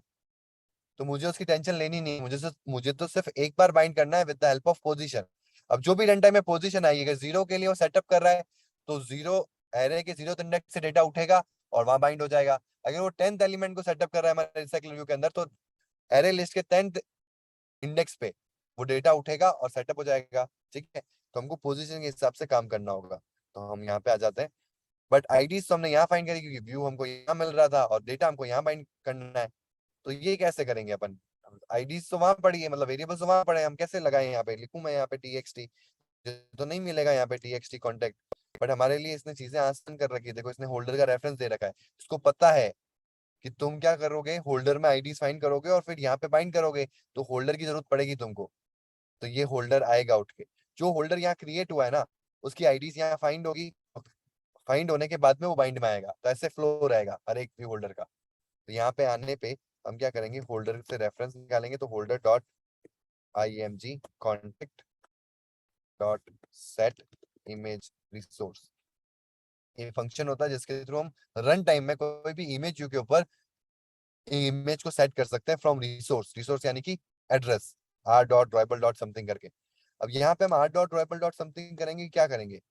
तो मुझे उसकी टेंशन लेनी नहीं है। मुझे तो सिर्फ एक बार बाइंड करना है with the help of position. अब जो भी रन टाइम में पोजीशन आएगी, अगर जीरो के लिए वो सेटअप कर रहा है तो जीरो एरे के जीरो इंडेक्स से डेटा उठेगा और वहां बाइंड हो जाएगा। अगर वो 10th एलिमेंट को सेटअप कर रहा है हमारे रिसाइकल व्यू के अंदर, तो एरे लिस्ट के 10th इंडेक्स पे वो डेटा उठेगा और सेटअप हो जाएगा। ठीक है, तो हमको पोजीशन के हिसाब से काम करना होगा। तो हम यहाँ पे आ जाते हैं। बट आईडीज तो हमने यहाँ फाइंड करी, क्योंकि व्यू हमको यहाँ मिल रहा था और डेटा हमको यहाँ बाइंड करना है। तो ये कैसे करेंगे अपन, आईडीज तो वहां पड़ी है, मतलब वेरिएबल्स तो वहां पड़े हैं, हम कैसे लगाए, यहाँ पे लिखूं मैं यहाँ पे txt, तो नहीं मिलेगा यहाँ पे txt कॉन्टेक्ट। बट हमारे लिए इसने चीजें आसान कर रखी है। देखो इसने होल्डर का रेफरेंस दे रखा है, इसको पता है कि तुम क्या करोगे, होल्डर में आईडीज फाइंड करोगे और फिर यहाँ पे बाइंड करोगे, तो होल्डर की जरूरत पड़ेगी तुमको। तो ये होल्डर आएगा उठ के, जो होल्डर यहाँ क्रिएट हुआ है ना, उसकी आईडीज यहाँ फाइंड होगी, फाइंड होने के बाद में वो बाइंड में आएगा। तो ऐसे फ्लो रहेगा हर एक व्यू होल्डर का। तो यहाँ पे आने पे हम क्या करेंगे, होल्डर से रेफरेंस निकालेंगे। तो holder dot img contact dot set image resource, ये फंक्शन होता है जिसके थ्रू हम रन टाइम में कोई भी इमेज व्यू के ऊपर इमेज को सेट कर सकते हैं फ्रॉम रिसोर्स। रिसोर्स यानी कि एड्रेस r.royable.something करके। अब यहाँ पे हम r.royable.something करेंगे, क्या करेंगे,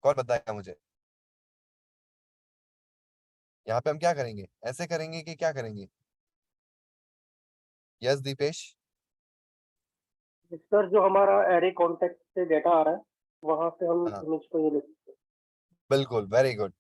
कौन बताएगा मुझे। यहाँ पे हम क्या करेंगे, ऐसे करेंगे कि क्या करेंगे, यस दीपेश। सर जो हमारा एरे कॉन्टेक्ट से डेटा आ रहा है वहां से हम हाँ इमेज को ये लिख सकते बिल्कुल, वेरी गुड।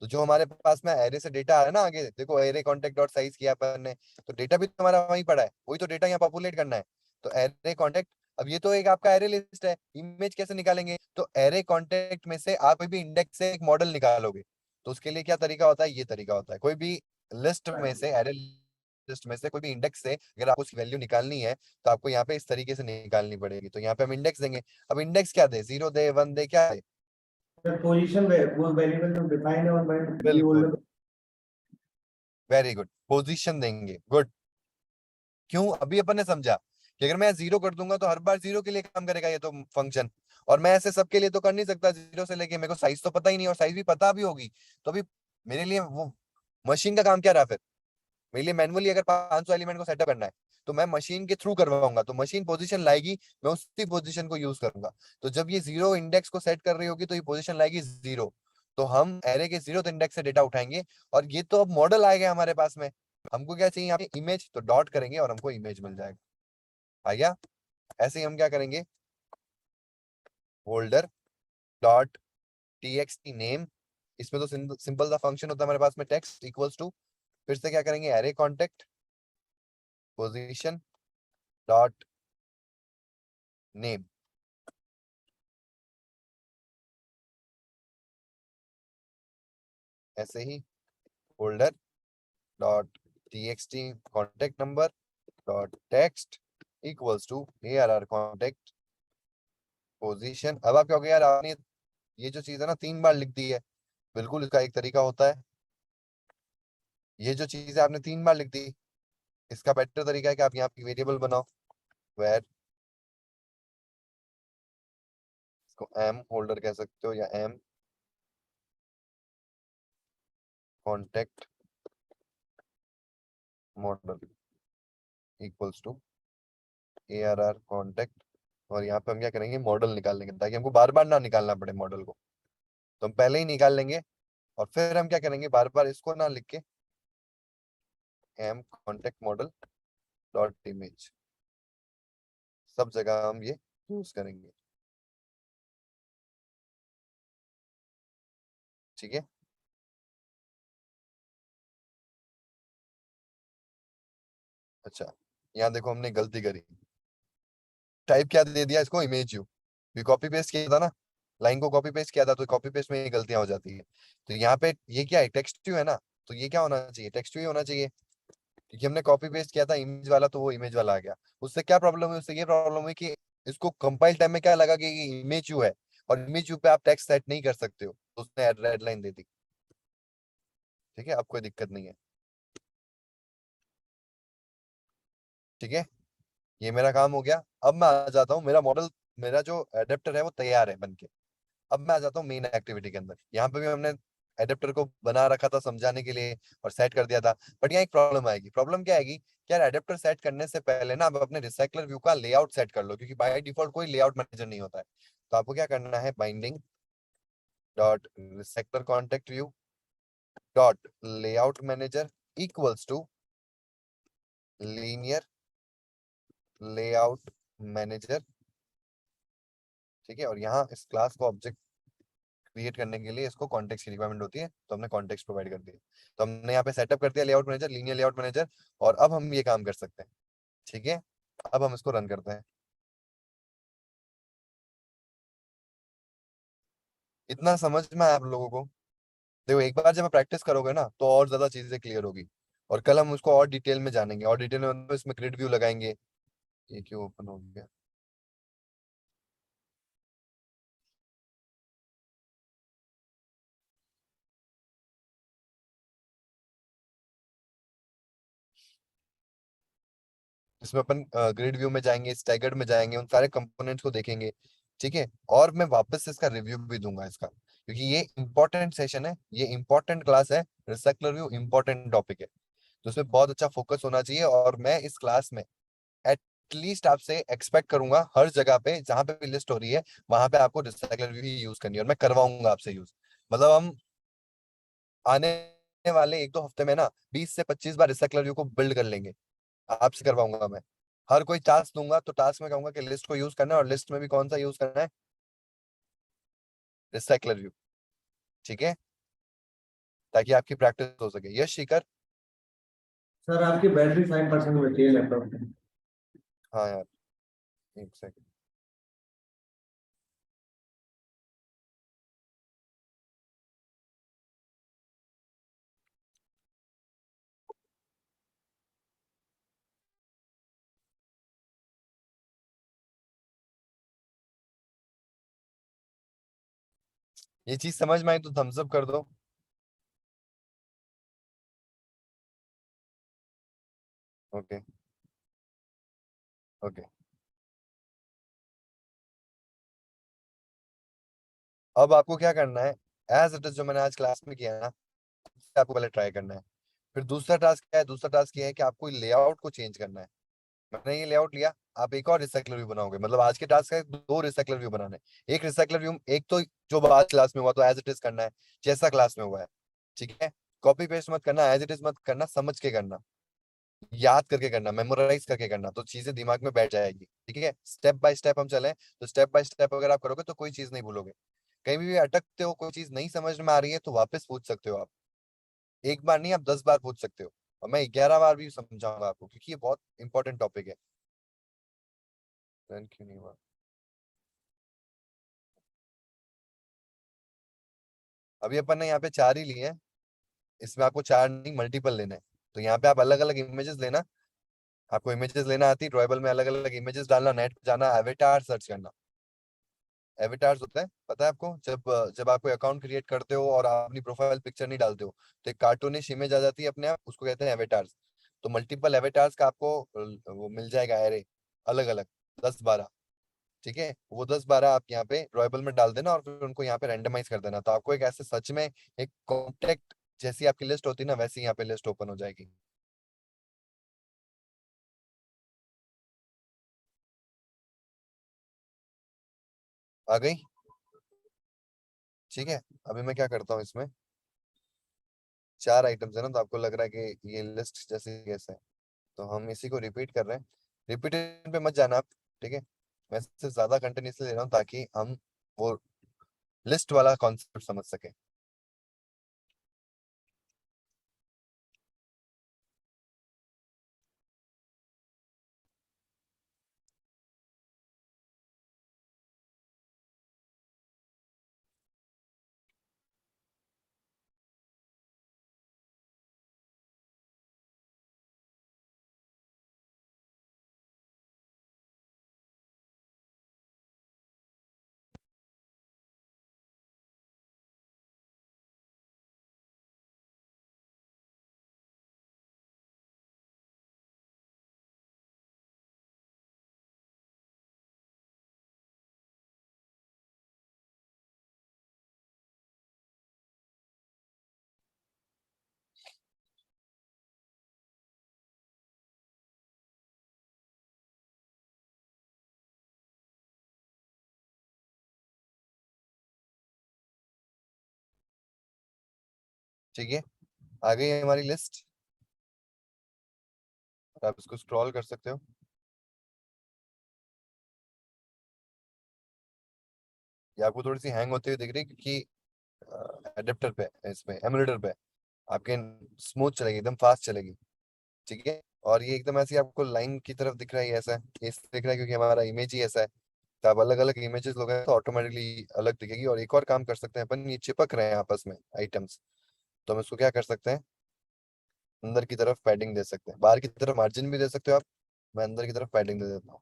तो जो हमारे पास में एरे से डेटा आ रहा है ना, आगे देखो एरे कॉन्टेक्ट डॉट साइज किया अपन ने, तो डेटा भी तो हमारा वहीं पड़ा है, वही तो डेटा यहाँ पॉपुलेट करना है। तो एरे कॉन्टेक्ट, अब ये तो एक आपका एरे लिस्ट है, इमेज कैसे निकालेंगे, तो एरे कॉन्टेक्ट में से आप कोई भी इंडेक्स से एक मॉडल निकालोगे। तो उसके लिए क्या तरीका होता है, ये तरीका होता है, कोई भी लिस्ट में से, एरे लिस्ट में से कोई भी इंडेक्स से अगर आपको उसकी वैल्यू निकालनी है, तो आपको यहाँ पे इस तरीके से निकालनी पड़ेगी। तो यहाँ पे हम इंडेक्स देंगे। अब इंडेक्स क्या दे, जीरो दे, वन दे, क्या दे, The position वो वेरिएबल जो डिफाइन है और मैं बिल्कुल, वेरी गुड, पोजीशन देंगे, गुड। क्यों? अभी अपन ने समझा कि अगर मैं 0 कर दूंगा तो हर बार 0 के लिए काम करेगा ये तो फंक्शन, और मैं ऐसे सबके लिए तो कर नहीं सकता 0 से लेके, मेरे को साइज तो पता ही नहीं, और साइज भी पता भी होगी तो अभी मेरे लिए वो मशीन का काम क्या रहा फिर? मेरे लिए मैनुअली अगर 500 एलिमेंट को सेटअप करना है तो मैं मशीन के थ्रू करवाऊंगा, तो मशीन पोजीशन लाएगी, मैं उसी पोजीशन को यूज करूंगा। तो जब ये 0 इंडेक्स को सेट कर रही होगी तो ये पोजीशन लाएगी 0, तो हम एरे के 0th इंडेक्स से डेटा उठाएंगे, और ये तो अब मॉडल आ गया हमारे पास में। हमको क्या चाहिए यहाँ पे? इमेज, तो डॉट करेंगे और हमको इमेज मिल जाएगा। आ गया? ऐसे ही हम क्या करेंगे? होल्डर डॉट टीएक्सटी नेम, इसमें तो सिंपल सा फंक्शन होता है हमारे पास में, टेक्स्ट इक्वल्स टू, फिर से क्या करेंगे? Array contact position dot name, ऐसे ही holder dot TXT contact number dot text equals to ARR contact position. अब आप क्या हो गया यार, आपने ये जो चीज है ना 3 बार लिख दी है। बिल्कुल, इसका एक तरीका होता है, ये जो चीज है आपने 3 बार लिख दी, इसका बेटर तरीका है कि आप यहाँ पे वेरिएबल बनाओ, वेर, इसको एम होल्डर कह सकते हो या M contact model equals to ARR contact, और यहाँ पे हम क्या करेंगे? मॉडल निकाल लेंगे ताकि हमको बार बार ना निकालना पड़े मॉडल को, तो हम पहले ही निकाल लेंगे। और फिर हम क्या करेंगे? बार बार इसको ना लिख के M contact model dot image, सब जगह हम ये यूज करेंगे। ठीक है? अच्छा, यहाँ देखो हमने गलती करी, टाइप क्या दे दिया इसको? Image you. भी कॉपी पेस्ट किया था ना, लाइन को कॉपी पेस्ट किया था, तो कॉपी पेस्ट में ये गलतियां हो जाती है। तो यहाँ पे ये क्या है? टेक्स्ट यू है ना, तो ये क्या होना चाहिए? टेक्स्ट यू होना चाहिए, क्योंकि हमने कॉपी पेस्ट किया था इमेज वाला, तो वो इमेज वाला आ गया। उससे क्या प्रॉब्लम हुई? उससे ये प्रॉब्लम हुई कि इसको कंपाइल टाइम में क्या लगा कि ये इमेज यू है, और इमेज यू पे आप टेक्स्ट सेट नहीं कर सकते हो, तो उसने रेड लाइन दे दी। ठीक है, अब कोई दिक्कत नहीं है। ठीक है, ये मेरा काम हो गया। अब मैं आ जाता हूँ, मेरा मॉडल, मेरा जो एडेप्टर है वो तैयार है बन के। अब मैं आ जाता हूँ मेन एक्टिविटी के अंदर। यहाँ पे भी हमने एडेप्टर को बना रखा था समझाने के लिए और सेट कर दिया था, बट यहाँ एक प्रॉब्लम आएगी। प्रॉब्लम क्या आएगी? कि यार एडेप्टर सेट करने से पहले ना आप अपने रिसाइकलर व्यू का लेआउट सेट कर लो, क्योंकि बाय डिफॉल्ट कोई लेआउट मैनेजर नहीं होता है। तो आपको क्या करना है? Binding dot recycler contact view dot layout manager equals to linear layout manager. ठीक है, और यहाँ इस क्लास को ऑब्जेक्ट क्रिएट करने के लिए इसको कॉन्टेक्स्ट की रिक्वायरमेंट होती है, तो हमने कॉन्टेक्स्ट प्रोवाइड कर दिया। तो हमने यहाँ पे सेटअप कर दिया layout manager, linear layout manager, और अब हम ये काम कर सकते हैं। ठीक है, अब हम इसको रन करते हैं। इतना समझ में आया आप लोगों को? देखो, एक बार जब प्रैक्टिस करोगे ना तो और ज्यादा चीजें क्लियर होगी, और कल हम उसको और डिटेल में जानेंगे, और डिटेल में मतलब इसमें ग्रिड व्यू लगाएंगे। ये क्यों ओपन हो गया? इसमें अपन ग्रिड व्यू में जाएंगे, स्टैगर्ड में जाएंगे, उन सारे कंपोनेंट्स को देखेंगे। ठीक है, और मैं वापस से इसका रिव्यू भी दूंगा इसका, क्योंकि ये इंपॉर्टेंट सेशन है, ये इंपॉर्टेंट क्लास है। रिसाइकलर व्यू इंपॉर्टेंट टॉपिक है, तो इसमें बहुत अच्छा फोकस होना चाहिए। और मैं इस क्लास में एटलीस्ट आपसे एक्सपेक्ट करूंगा हर जगह पे जहां पे भी लिस्ट हो रही है वहां पे आपको रिसाइकलर व्यू ही यूज करनी है, और मैं करवाऊंगा आपसे यूज। मतलब हम आने वाले 1-2 हफ्ते में ना 20 से 25 बार रिसाइकलर व्यू को बिल्ड कर लेंगे, आपसे करवाऊंगा मैं। हर कोई टास्क दूंगा तो टास्क में कहूंगा कि लिस्ट को यूज करना है, और लिस्ट में भी कौन सा यूज करना है? Recycler view. ठीक है, ताकि आपकी प्रैक्टिस हो सके। यश शिखर। सर आपकी बैटरी 5% बची है लैपटॉप में। हाँ यार, एक सेकंड। ये चीज समझ में आई तो थम्स अप कर दो। ओके। ओके। अब आपको क्या करना है, एज इट इज जो मैंने आज क्लास में किया है ना, आपको पहले ट्राई करना है। फिर दूसरा टास्क क्या है, दूसरा टास्क ये है कि आपको लेआउट को चेंज करना है। मैंने ये लेआउट लिया, आप एक और रिसाइकलर व्यू बनाओगे, मतलब आज के टास्क है दो रिसाइकलर व्यू बनाने हैं। एक रिसाइकलर व्यू, एक तो जो आज क्लास में हुआ तो एज इट इज करना है, जैसा क्लास में हुआ है। ठीक है, कॉपी पेस्ट मत करना, एज इट इज मत करना, समझ के करना, याद करके करना, मेमोराइज करके करना, तो चीजें दिमाग में बैठ जाएगी। ठीक है, स्टेप बाय स्टेप हम चलें, तो स्टेप बाय स्टेप अगर आप करोगे तो कोई चीज नहीं भूलोगे। कहीं भी अटकते हो, कोई चीज नहीं समझ में आ रही है, तो वापस पूछ सकते हो आप। एक बार नहीं, आप 10 बार पूछ सकते हो, और मैं 11 बार भी समझाऊंगा आपको, क्योंकि ये बहुत इंपॉर्टेंट टॉपिक है। रन क्यों नहीं हुआ? अभी अपन ने यहाँ पे 4 ही लिए हैं, इसमें आपको 4 नहीं मल्टीपल लेना है। तो यहाँ पे आप अलग अलग इमेजेस लेना। आपको इमेजेस लेना आती है, ड्रॉएबल में अलग अलग इमेजेस डालना, नेट पे जाना, एवेटार सर्च करना। एवेटार्स होता है, पता है आपको, जब आप कोई अकाउंट क्रिएट करते हो और आप अपनी प्रोफाइल पिक्चर नहीं डालते हो, तो एक कार्टूनिश इमेज आ जाती है अपने आप, उसको कहते हैं एवेटार्स। तो मल्टीपल एवेटार्स का आपको वो मिल जाएगा एरे, अलग अलग, 10-12। ठीक है, वो 10-12 आप यहाँ पे ड्रॉएबल में डाल देना, और फिर उनको यहाँ पे रैंडमाइज कर देना, तो आपको एक ऐसे सच में एक कॉन्टेक्ट जैसी आपकी लिस्ट होती है ना, वैसी यहाँ पे लिस्ट ओपन हो जाएगी। आ गई? ठीक है, अभी मैं क्या करता हूँ, इसमें 4 आइटम्स है ना, तो आपको लग रहा है कि ये लिस्ट जैसे कैसे है, तो हम इसी को रिपीट कर रहे हैं। रिपीटेशन पे मत जाना आप। ठीक है, मैं इससे ज्यादा कंटेंट इसलिए ले रहा हूँ ताकि हम वो लिस्ट वाला कॉन्सेप्ट समझ सके। ठीक है, आ गई है हमारी लिस्ट। आप इसको स्क्रॉल कर सकते हो। ये आपको थोड़ी सी हैंग होती हुई दिख रही है, क्योंकि एडेप्टर पे, इसमें एमुलेटर पे आपके स्मूथ चलेगी, एकदम फास्ट चलेगी। ठीक है, और ये एकदम ऐसी आपको लाइन की तरफ दिख रहा है, ऐसा है, ये इसलिए दिख रहा है क्योंकि हमारा इमेज ही ऐसा है। तो आप अलग अलग इमेजेस लोगे तो ऑटोमेटिकली अलग दिखेगी। और एक और काम कर सकते हैं अपन, ये चिपक रहे हैं आपस में आइटम्स, तो हम इसको क्या कर सकते हैं, अंदर की तरफ पैडिंग दे सकते हैं, बाहर की तरफ मार्जिन भी दे सकते हो आप। मैं अंदर की तरफ पैडिंग दे देता हूँ।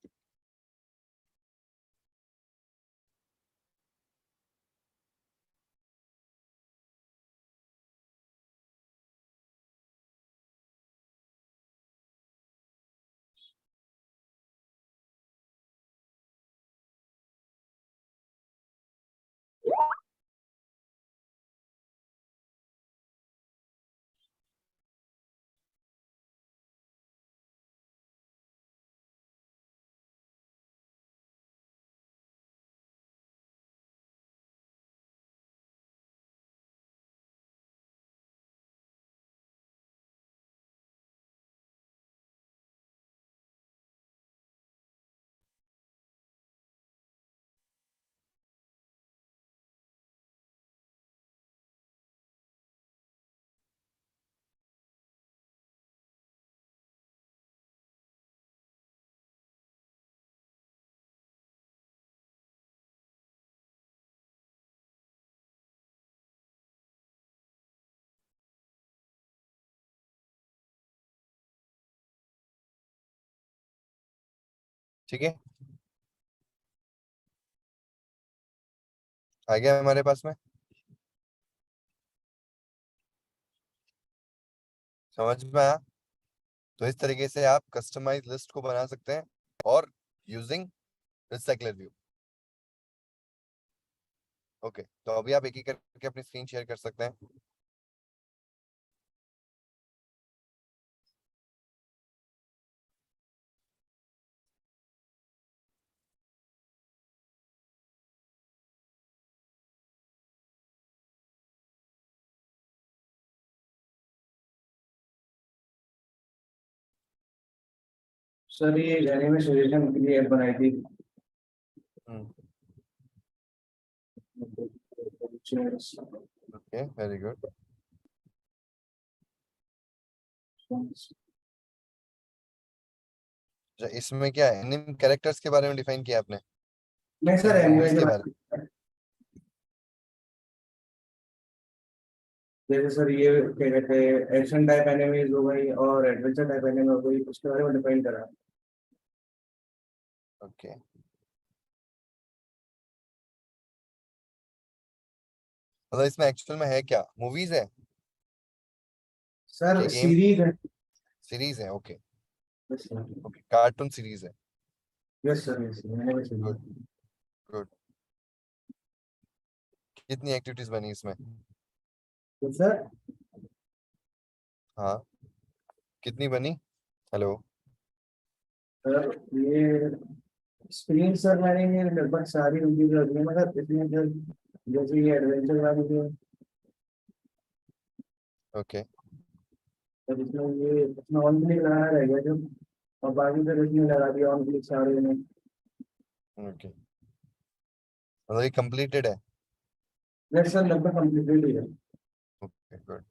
ठीक है, आ गया हमारे पास में। समझ में आया? तो इस तरीके से आप कस्टमाइज लिस्ट को बना सकते हैं और यूजिंग रिसाइकलर व्यू। ओके, तो अभी आप एक एक करके अपनी स्क्रीन शेयर कर सकते हैं। सर ये एनिमे सजेशन के लिए ऐप बनाई थी। Okay, very good. इसमें क्या एनिम कैरेक्टर्स के बारे में डिफाइन किया आपने? नहीं सर, एनिमे मूवीज के के बारे बारे में। जैसे सर ये क्या कहते हैं, एक्शन टाइप एनिमेज हो गई और एडवेंचर टाइप एनिमे हो गई, उसके बारे में डिफाइन करा। ओके, मतलब इसमें एक्चुअल में है क्या, मूवीज है सर कि गेम सीरीज है। सीरीज है? Okay yes sir. Okay, cartoon series है। Yes sir, yes anime good series. Good. कितनी एक्टिविटीज बनी इसमें? तो सर हाँ, कितनी बनी? हेलो? सर ये स्क्रीन सर मैंने ये लगभग सारी उनकी जो है मतलब इसमें जो जैसे ये एडवेंचर वाली थी, ओके और इसमें ये इसमें ऑन क्लिक लगाना रह गया जो, और बाकी फिर इसमें लगा दिया ऑन क्लिक सारे में। ओके, मतलब ये कंप्लीटेड है। यस सर, लगभग कंप्लीटेड ही है। Okay good.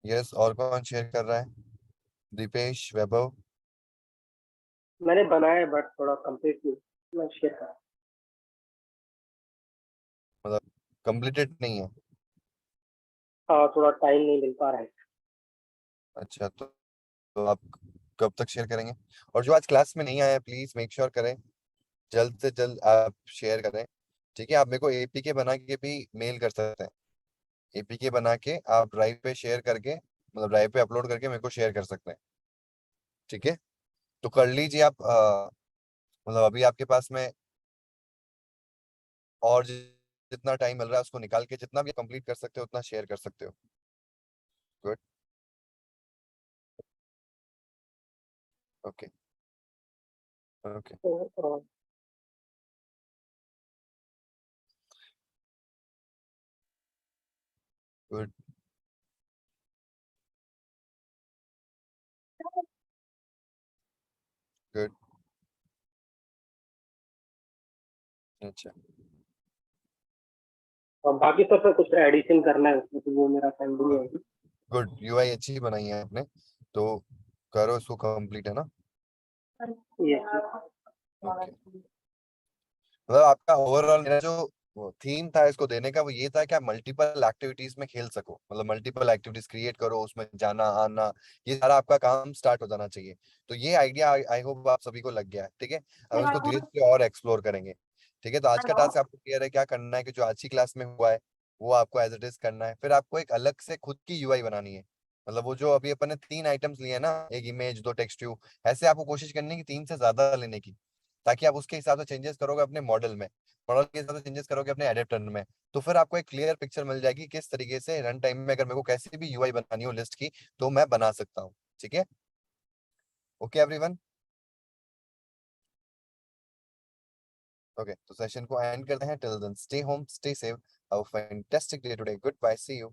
यस, और कौन शेयर कर रहा है? दीपेश, वैभव? मैंने बनाया है बट थोड़ा कंप्लीट नहीं, मैं शेयर कर। मतलब कंप्लीटेड नहीं है? हाँ, थोड़ा टाइम नहीं मिल पा रहा है। अच्छा, तो आप कब तक शेयर करेंगे? और जो आज क्लास में नहीं आया प्लीज मेक श्योर करें जल्द से जल्द आप शेयर करें। ठीक है, आप मेरे को एपीके बना के भी मेल कर सकते हैं। एपीके बना के आप ड्राइव पे शेयर करके, मतलब ड्राइव पे अपलोड करके मेरे को शेयर कर सकते हैं। ठीक है, तो कर लीजिए आप। मतलब अभी आपके पास में और जितना टाइम मिल रहा है उसको निकाल के जितना भी कंप्लीट कर सकते हो उतना शेयर कर सकते हो। गुड। ओके ओके तो गुड। गुड। अच्छा, और बाकी सब पे कुछ एडिशन करना है उसमें, तो वो मेरा पेंडिंग है। गुड। यूआई अच्छी बनाई है आपने, तो करो इसको कंप्लीट, है ना? ये ओके, मतलब आपका ओवरऑल मेरा जो थीम था इसको देने का वो ये था कि आप मल्टीपल एक्टिविटीज में खेल सको, मतलब मल्टीपल एक्टिविटीज क्रिएट करो, उसमें जाना आना, ये सारा आपका काम स्टार्ट हो जाना चाहिए। तो ये आइडिया आई होप आप सभी को लग गया है। ठीक है, अब इसको धीरे धीरे और एक्सप्लोर करेंगे। ठीक है, तो आज का टास्क आपको क्लियर है क्या करना है, कि जो आज की क्लास में हुआ है वो आपको एज इट इज करना है। फिर आपको एक अलग से खुद की यूआई बनानी है। मतलब वो जो अभी अपन ने 3 आइटम्स लिए हैं ना, एक इमेज, 2 टेक्स्ट व्यू, ऐसे आपको कोशिश करनी है कि 3 से ज्यादा लेने की, ताकि आप उसके हिसाब से चेंजेस करोगे अपने मॉडल में, मॉडल के हिसाब से चेंजेस करोगे अपने एडेप्टर में, तो फिर आपको एक क्लियर पिक्चर मिल जाएगी किस तरीके से रन टाइम में अगर मेरे को कैसी भी यूआई बनानी हो लिस्ट की तो मैं बना सकता हूँ। ठीक है, ओके एवरीवन। ओके, तो सेशन को एंड करते हैं। Till then stay home, stay safe, have a fantastic day today, goodbye, see you.